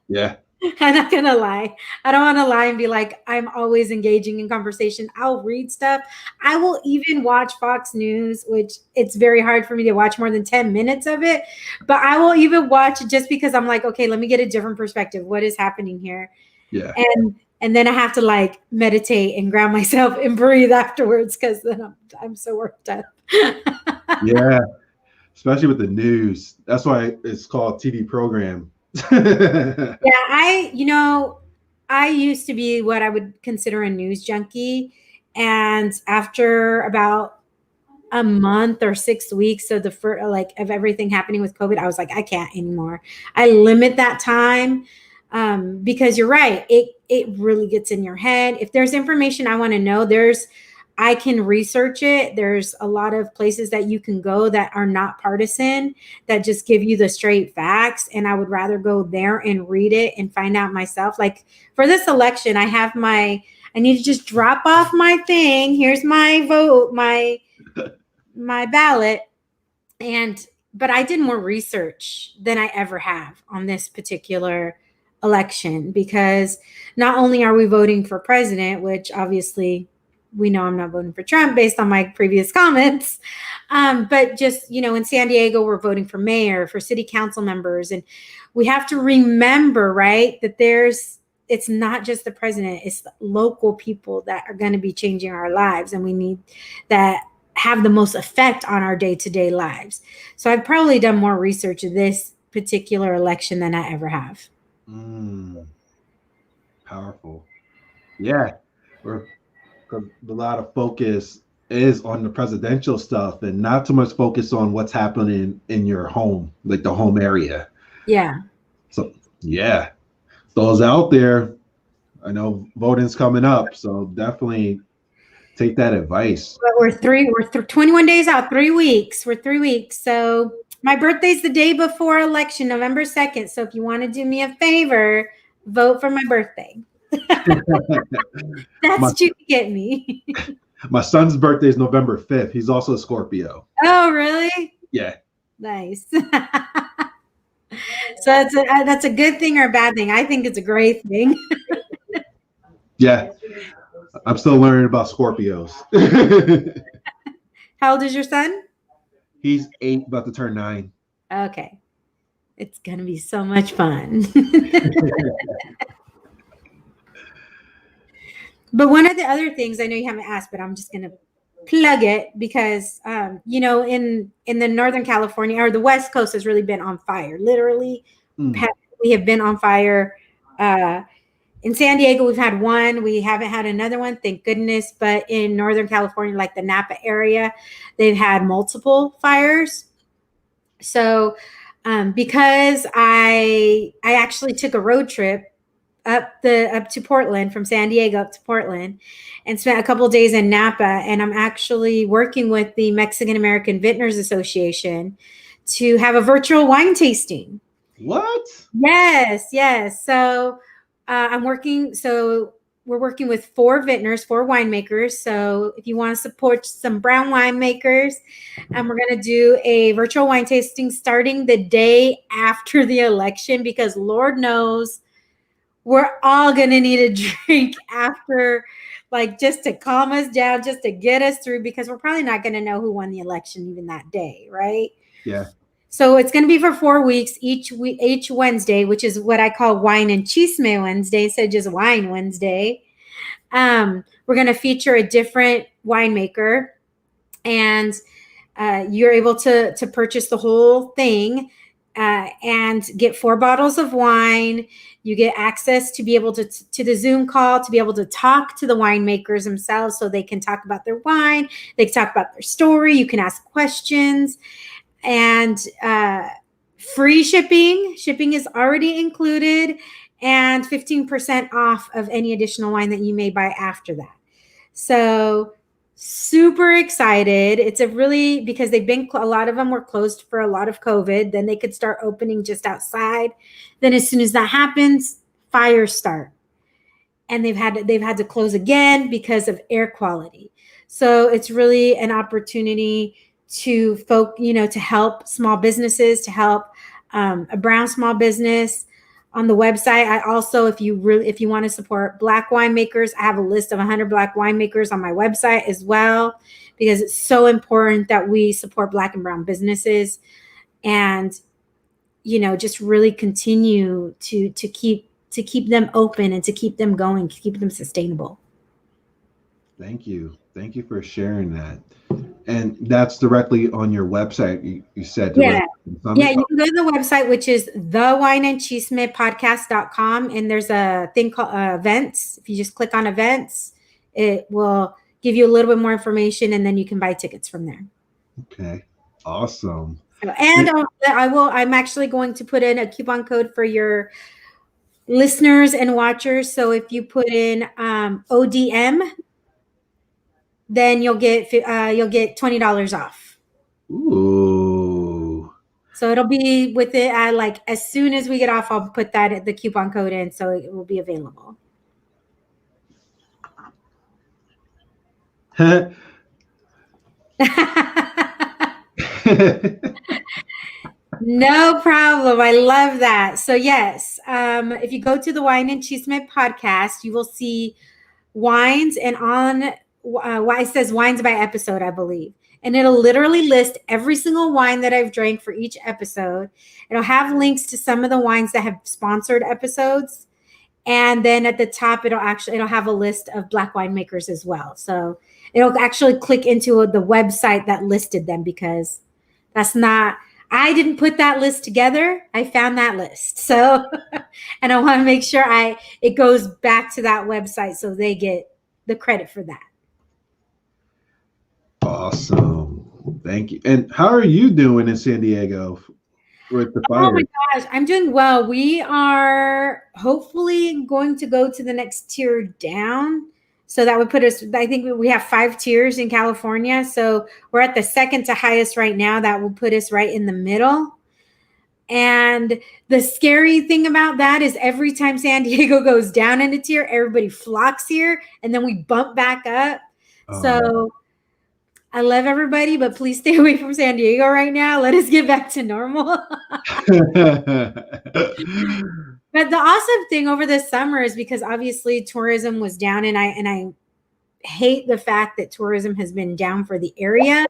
Yeah. I'm not going to lie. I don't want to lie and be like, I'm always engaging in conversation. I'll read stuff. I will even watch Fox News, which it's very hard for me to watch more than 10 minutes of it. But I will even watch just because I'm like, okay, let me get a different perspective. What is happening here? Yeah. And then I have to like meditate and ground myself and breathe afterwards because then I'm so worked up. Yeah. Especially with the news. That's why it's called TV program. Yeah, I used to be what I would consider a news junkie. And after about a month or 6 weeks of of everything happening with COVID, I was like, I can't anymore. I limit that time because you're right. It really gets in your head. If there's information I want to know, I can research it. There's a lot of places that you can go that are not partisan, that just give you the straight facts. And I would rather go there and read it and find out myself. Like for this election, I need to just drop off my thing. Here's my vote, my ballot. But I did more research than I ever have on this particular election, because not only are we voting for president, which obviously we know I'm not voting for Trump based on my previous comments. But just, in San Diego, we're voting for mayor, for city council members. And we have to remember, right, that it's not just the president, it's the local people that are going to be changing our lives. And we need that have the most effect on our day-to-day lives. So I've probably done more research of this particular election than I ever have. Powerful. Yeah. A lot of focus is on the presidential stuff and not too much focus on what's happening in your home, like the home area. Yeah. So yeah, those out there, I know voting's coming up, so definitely take that advice. But we're 21 days out, 3 weeks. We're 3 weeks. So my birthday's the day before election, November 2nd. So if you want to do me a favor, vote for my birthday. That's what you can get me. My son's birthday is November 5th. He's also a Scorpio. Oh, really? Yeah. Nice. So that's a good thing or a bad thing? I think it's a great thing. Yeah. I'm still learning about Scorpios. How old is your son? He's 8, about to turn 9. Okay. It's going to be so much fun. But one of the other things, I know you haven't asked, but I'm just going to plug it because, in the Northern California or the West Coast has really been on fire. Literally, we have been on fire. In San Diego, we've had one. We haven't had another one, thank goodness. But in Northern California, like the Napa area, they've had multiple fires. So because I actually took a road trip up to Portland, from San Diego up to Portland, and spent a couple of days in Napa. And I'm actually working with the Mexican American Vintners Association to have a virtual wine tasting. What? Yes. So we're working with 4 vintners, 4 winemakers. So if you want to support some brown winemakers, we're going to do a virtual wine tasting starting the day after the election, because Lord knows we're all going to need a drink after, like, just to calm us down, just to get us through, because we're probably not going to know who won the election even that day, right? Yeah. So it's going to be for 4 weeks, each Wednesday, which is what I call Wine and Chisme Wednesday, so just Wine Wednesday. We're going to feature a different winemaker, and you're able to purchase the whole thing and get 4 bottles of wine. You get access to be able to the Zoom call, to be able to talk to the winemakers themselves, so they can talk about their wine. They can talk about their story. You can ask questions, and free shipping. Shipping is already included, and 15% off of any additional wine that you may buy after that. So super excited. It's because they've been, a lot of them were closed for a lot of COVID. Then they could start opening just outside. Then as soon as that happens, fires start. And they've had to close again because of air quality. So it's really an opportunity to to help small businesses, to help a brown small business. On the website, I also, if you want to support Black winemakers, I have a list of 100 Black winemakers on my website as well, because it's so important that we support Black and brown businesses, and just really continue to keep them open and to keep them going, to keep them sustainable. Thank you for sharing that. And that's directly on your website. You said Yeah, you can go to the website, which is thewineandchismepodcast.com, and there's a thing called events. If you just click on events, it will give you a little bit more information, and then you can buy tickets from there. Okay, awesome. And I'm actually going to put in a coupon code for your listeners and watchers. So if you put in ODM, then you'll get $20 off. Ooh. So it'll be with it as soon as we get off, I'll put the coupon code in, so it will be available. No problem. I love that. So yes, if you go to the Wine and Chisme podcast, you will see wines, and on it says wines by episode, I believe. And it'll literally list every single wine that I've drank for each episode. It'll have links to some of the wines that have sponsored episodes. And then at the top, it'll have a list of Black winemakers as well. So it'll actually click into the website that listed them, because I didn't put that list together. I found that list. So, and I want to make sure it goes back to that website, so they get the credit for that. Awesome. Thank you. And how are you doing in San Diego with the fire? Oh my gosh, I'm doing well. We are hopefully going to go to the next tier down. So that would put us, I think we have 5 tiers in California. So we're at the second to highest right now. That will put us right in the middle. And the scary thing about that is every time San Diego goes down in a tier, everybody flocks here, and then we bump back up. So I love everybody, but please stay away from San Diego right now. Let us get back to normal. But the awesome thing over the summer is, because obviously tourism was down, and I hate the fact that tourism has been down for the area.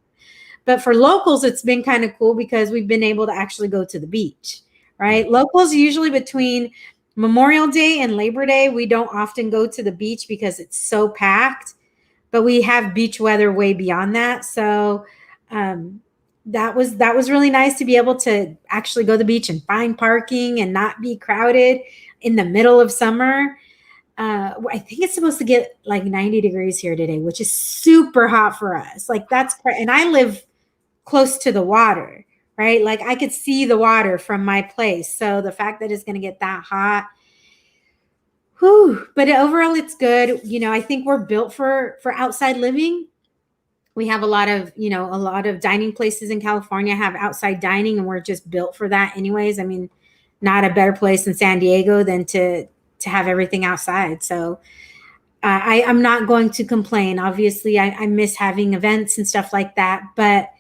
But for locals, it's been kind of cool, because we've been able to actually go to the beach, right? Locals, usually between Memorial Day and Labor Day, we don't often go to the beach because it's so packed. But we have beach weather way beyond that. So that was really nice to be able to actually go to the beach and find parking and not be crowded in the middle of summer. I think it's supposed to get like 90 degrees here today, which is super hot for us. Like, that's great. And I live close to the water, right? Like, I could see the water from my place. So the fact that it's going to get that hot, but overall it's good. I think we're built for outside living. We have a lot of dining places in California have outside dining, and we're just built for that anyways. I mean, not a better place in San Diego than to have everything outside. So I'm not going to complain. Obviously, I miss having events and stuff like that, but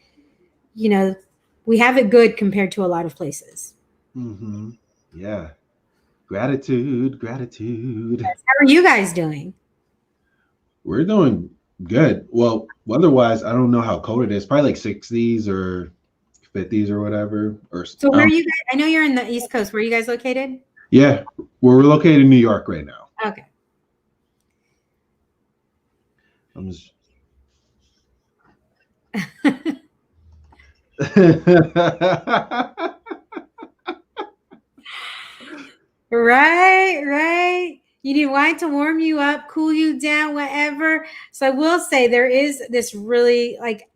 we have it good compared to a lot of places. Mm-hmm. Yeah. Gratitude. How are you guys doing? We're doing good. Well, weather-wise, I don't know how cold it is. Probably like 60s or 50s or whatever. Or So where are you guys? I know you're in the East Coast. Where are you guys located? yeah, we're located in New York right now. Okay. I'm just Right. You need wine to warm you up, cool you down, whatever. So I will say there is this really like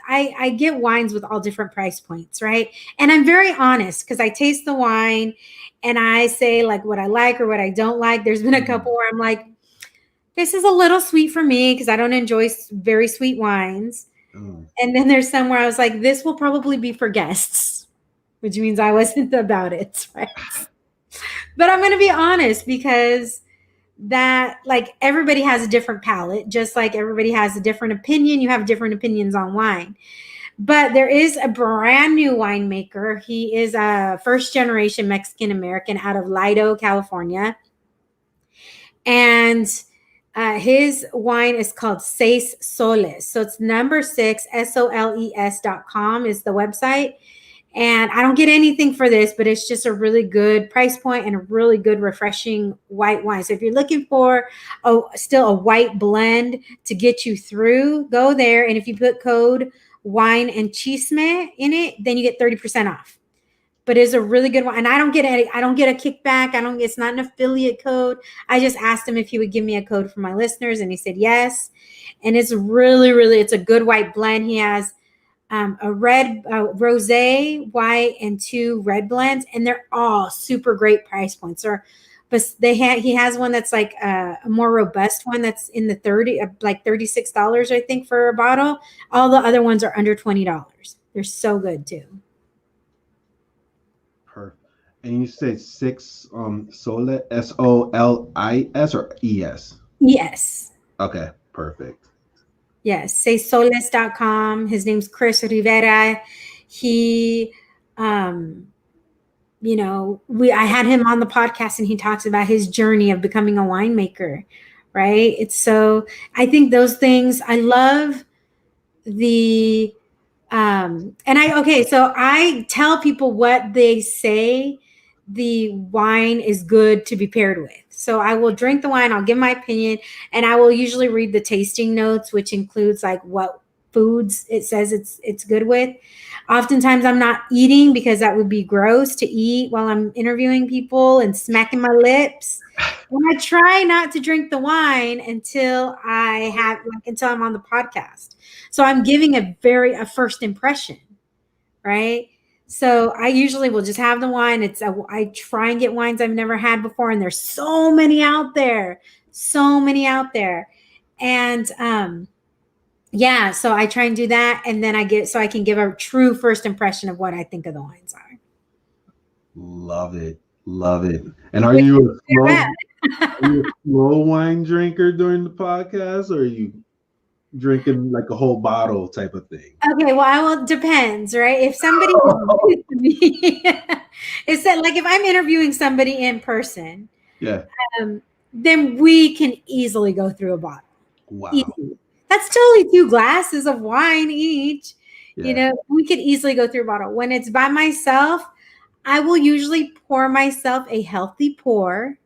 I get wines with all different price points, right? And I'm very honest because I taste the wine and I say like what I like or what I don't like. There's been a couple where I'm like, this is a little sweet for me because I don't enjoy very sweet wines. And then there's some where I was like, this will probably be for guests, which means I wasn't about it, right? But I'm going to be honest because that like everybody has a different palate, just like everybody has a different opinion. You have different opinions on wine. But there is a brand new winemaker. He is a first generation Mexican American out of Lido, California. And his wine is called Seis Soles. So it's number 6, SOLES.com is the website. And I don't get anything for this, but it's just a really good price point and a really good, refreshing white wine. So if you're looking for still a white blend to get you through, go there. And if you put code wine and chisme in it, then you get 30% off. But it's a really good one. And I don't get a kickback. It's not an affiliate code. I just asked him if he would give me a code for my listeners. And he said yes. And it's really, really, it's a good white blend. He has a red, rosé, white, and 2 red blends, and they're all super great price points. But he has one that's like a more robust one that's in the like $36, I think, for a bottle. All the other ones are under $20. They're so good too. perfect. And you said 6 Solis, SOLIS or ES? Yes. Okay, perfect. Yes, seisoles.com. His name's Chris Rivera. He, I had him on the podcast and he talks about his journey of becoming a winemaker, right? I think those things, I love so I tell people what they say the wine is good to be paired with. So I will drink the wine, I'll give my opinion, and I will usually read the tasting notes, which includes like what foods it says it's good with. Oftentimes I'm not eating because that would be gross to eat while I'm interviewing people and smacking my lips. And I try not to drink the wine until I'm on the podcast. So I'm giving a first impression, right? So I usually will just have the wine. I try and get wines I've never had before, and there's so many out there. And so I try and do that, and then I can give a true first impression of what I think of the wines are. Love it. And are you a slow wine drinker during the podcast, or are you drinking like a whole bottle type of thing? Okay, well, depends, right? If somebody is to me, it's that like if I'm interviewing somebody in person, then we can easily go through a bottle. Wow. Easy. That's totally 2 glasses of wine each. Yeah. We could easily go through a bottle. When it's by myself, I will usually pour myself a healthy pour.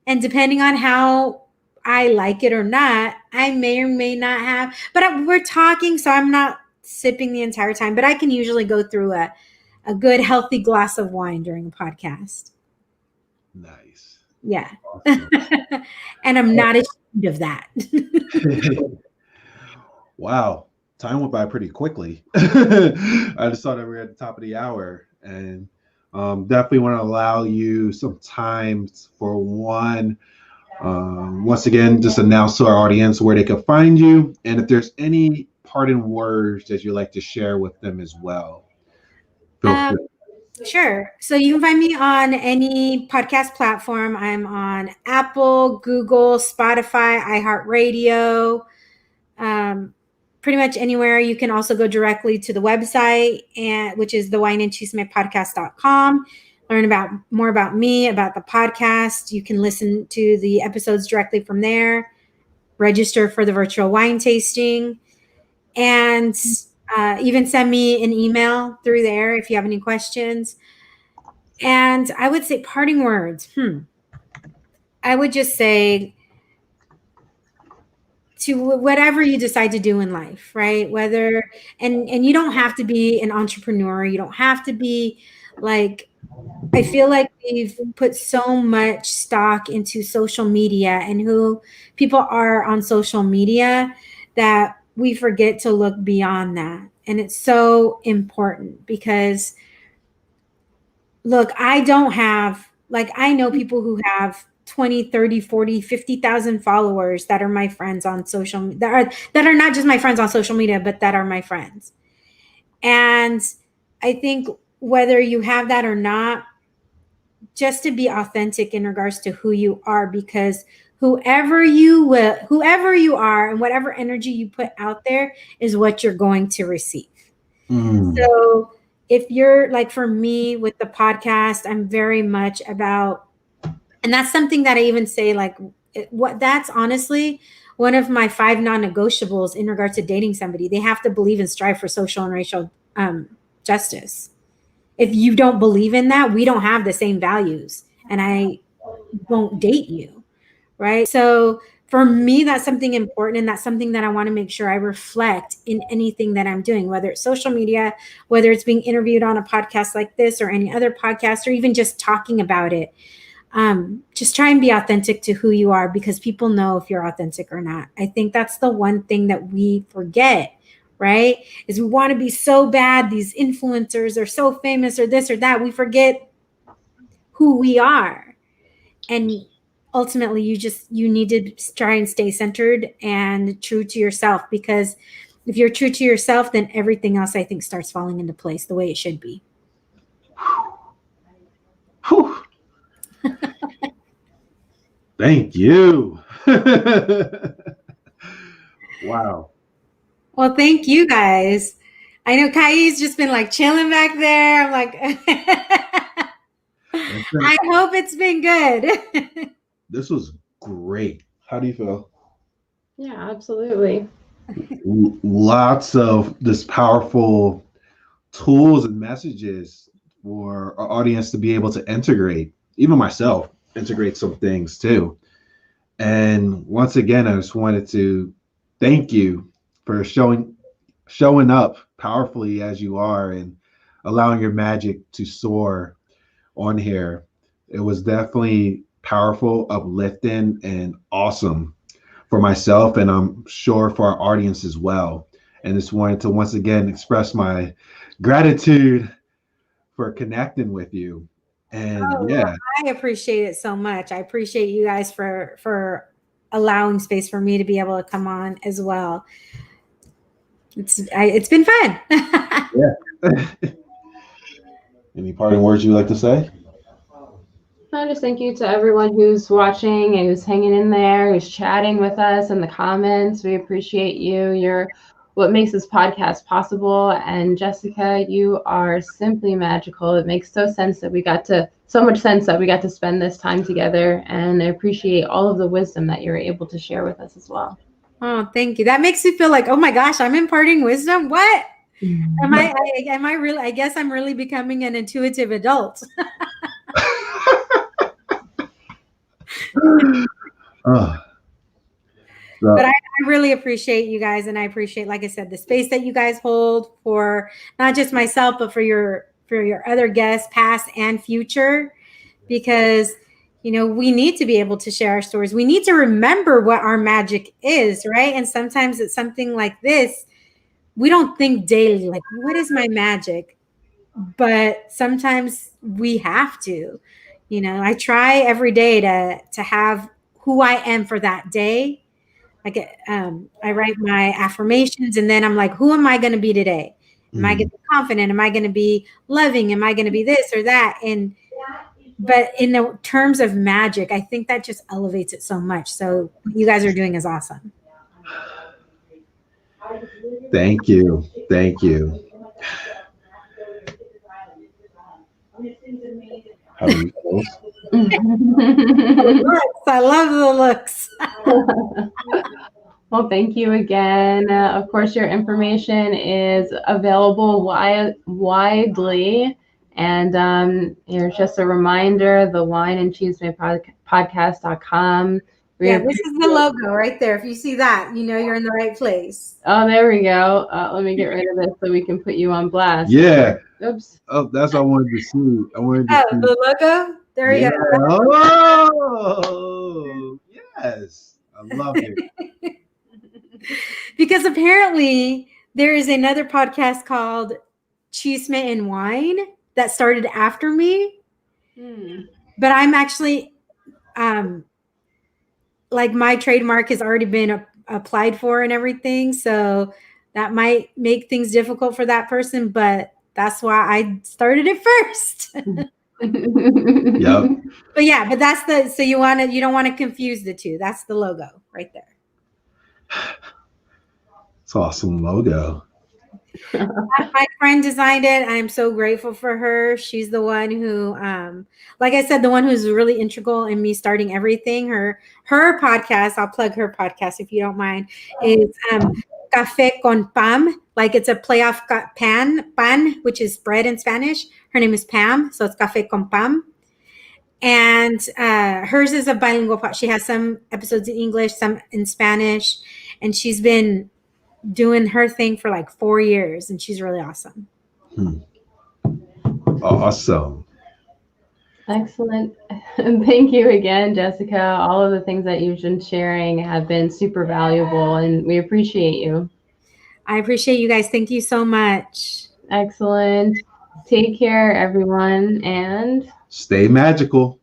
And depending on how I like it or not, I may or may not have. But we're talking, so I'm not sipping the entire time. But I can usually go through a good, healthy glass of wine during a podcast. Nice. Yeah. Awesome. And I'm not ashamed of that. Wow. Time went by pretty quickly. I just saw that we were at the top of the hour, and definitely want to allow you some time for one. Once again, just announce to our audience where they can find you, and if there's any parting words that you'd like to share with them as well. Sure. So you can find me on any podcast platform. I'm on Apple, Google, Spotify, iHeartRadio, pretty much anywhere. You can also go directly to the website, which is thewineandchismepodcast.com. learn about more about me, about the podcast, you can listen to the episodes directly from there, register for the virtual wine tasting, and even send me an email through there if you have any questions. And I would say parting words. I would just say, to whatever you decide to do in life, right? Whether, and you don't have to be an entrepreneur. You don't have to be like, I feel like we've put so much stock into social media and who people are on social media that we forget to look beyond that. And it's so important because, look, I don't have, like, I know people who have 20, 30, 40, 50,000 followers that are my friends on social, that are not just my friends on social media, but that are my friends. And I think whether you have that or not, just to be authentic in regards to who you are, because whoever you are and whatever energy you put out there is what you're going to receive. So if you're like, for me with the podcast, I'm very much about, and that's something that I even say, like, that's honestly one of my 5 non-negotiables in regards to dating somebody. They have to believe and strive for social and racial justice. If you don't believe in that, we don't have the same values, and I won't date you, right? So for me, that's something important, and that's something that I want to make sure I reflect in anything that I'm doing, whether it's social media, whether it's being interviewed on a podcast like this or any other podcast, or even just talking about it. Just try and be authentic to who you are, because people know if you're authentic or not. I think that's the one thing that we forget, right? Is we want to be so bad. These influencers are so famous or this or that. We forget who we are. And ultimately you need to try and stay centered and true to yourself, because if you're true to yourself, then everything else, I think, starts falling into place the way it should be. Thank you. Wow. Well, thank you guys. I know Kai's just been like chilling back there. I'm like, I hope it's been good. This was great. How do you feel? Yeah, absolutely. Lots of this powerful tools and messages for our audience to be able to integrate, even myself, integrate some things too. And once again, I just wanted to thank you for showing up powerfully as you are and allowing your magic to soar on here. It was definitely powerful, uplifting, and awesome for myself, and I'm sure for our audience as well. And just wanted to once again express my gratitude for connecting with you. And yeah, I appreciate it so much. I appreciate you guys for allowing space for me to be able to come on as well. It's been fun. yeah. Any parting words you'd like to say? I just thank you to everyone who's watching and who's hanging in there, who's chatting with us in the comments. We appreciate you. You're what makes this podcast possible. And Jessica, you are simply magical. It makes so much sense that we got to spend this time together. And I appreciate all of the wisdom that you're able to share with us as well. Oh, thank you. That makes me feel like, oh my gosh, I'm imparting wisdom. What? Am I really? I guess I'm really becoming an intuitive adult. But I really appreciate you guys, and I appreciate, like I said, the space that you guys hold for not just myself, but for your other guests, past and future, because we need to be able to share our stories. We need to remember what our magic is, right? And sometimes it's something like this. We don't think daily, like, what is my magic? But sometimes we have to. I try every day to have who I am for that day. Like, I write my affirmations, and then I'm like, who am I going to be today? Am I going to be confident? Am I going to be loving? Am I going to be this or that? But in the terms of magic, I think that just elevates it so much. So what you guys are doing is awesome. Thank you. Thank you. How do you feel? I love the looks. Well, thank you again. Of course, your information is available widely. And here's just a reminder, the wine and chisme podcast.com. Yeah, this is the logo right there. If you see that, you know you're in the right place. Oh, there we go. Let me get rid of this so we can put you on blast. Yeah. Oops. Oh, that's what I wanted to see. The logo? There you go. Oh, yes. I love it. Because apparently there is another podcast called Chisme and Wine that started after me. But I'm actually like my trademark has already been applied for and everything. So that might make things difficult for that person, but that's why I started it first. Yep. But yeah, but that's so you don't want to confuse the two. That's the logo right there. It's awesome logo. My friend designed it. I'm so grateful for her. She's the one who, like I said, the one who's really integral in me starting everything. Her podcast, I'll plug her podcast if you don't mind, is Café con Pam. Like it's a play off pan, which is bread in Spanish. Her name is Pam, so it's Café con Pam. And hers is a bilingual podcast. She has some episodes in English, some in Spanish, and she's been doing her thing for like 4 years, and she's really awesome. Awesome. Excellent. Thank you again, Jessica. All of the things that you've been sharing have been super valuable, and we appreciate you. I appreciate you guys. Thank you so much. Excellent. Take care, everyone, and stay magical.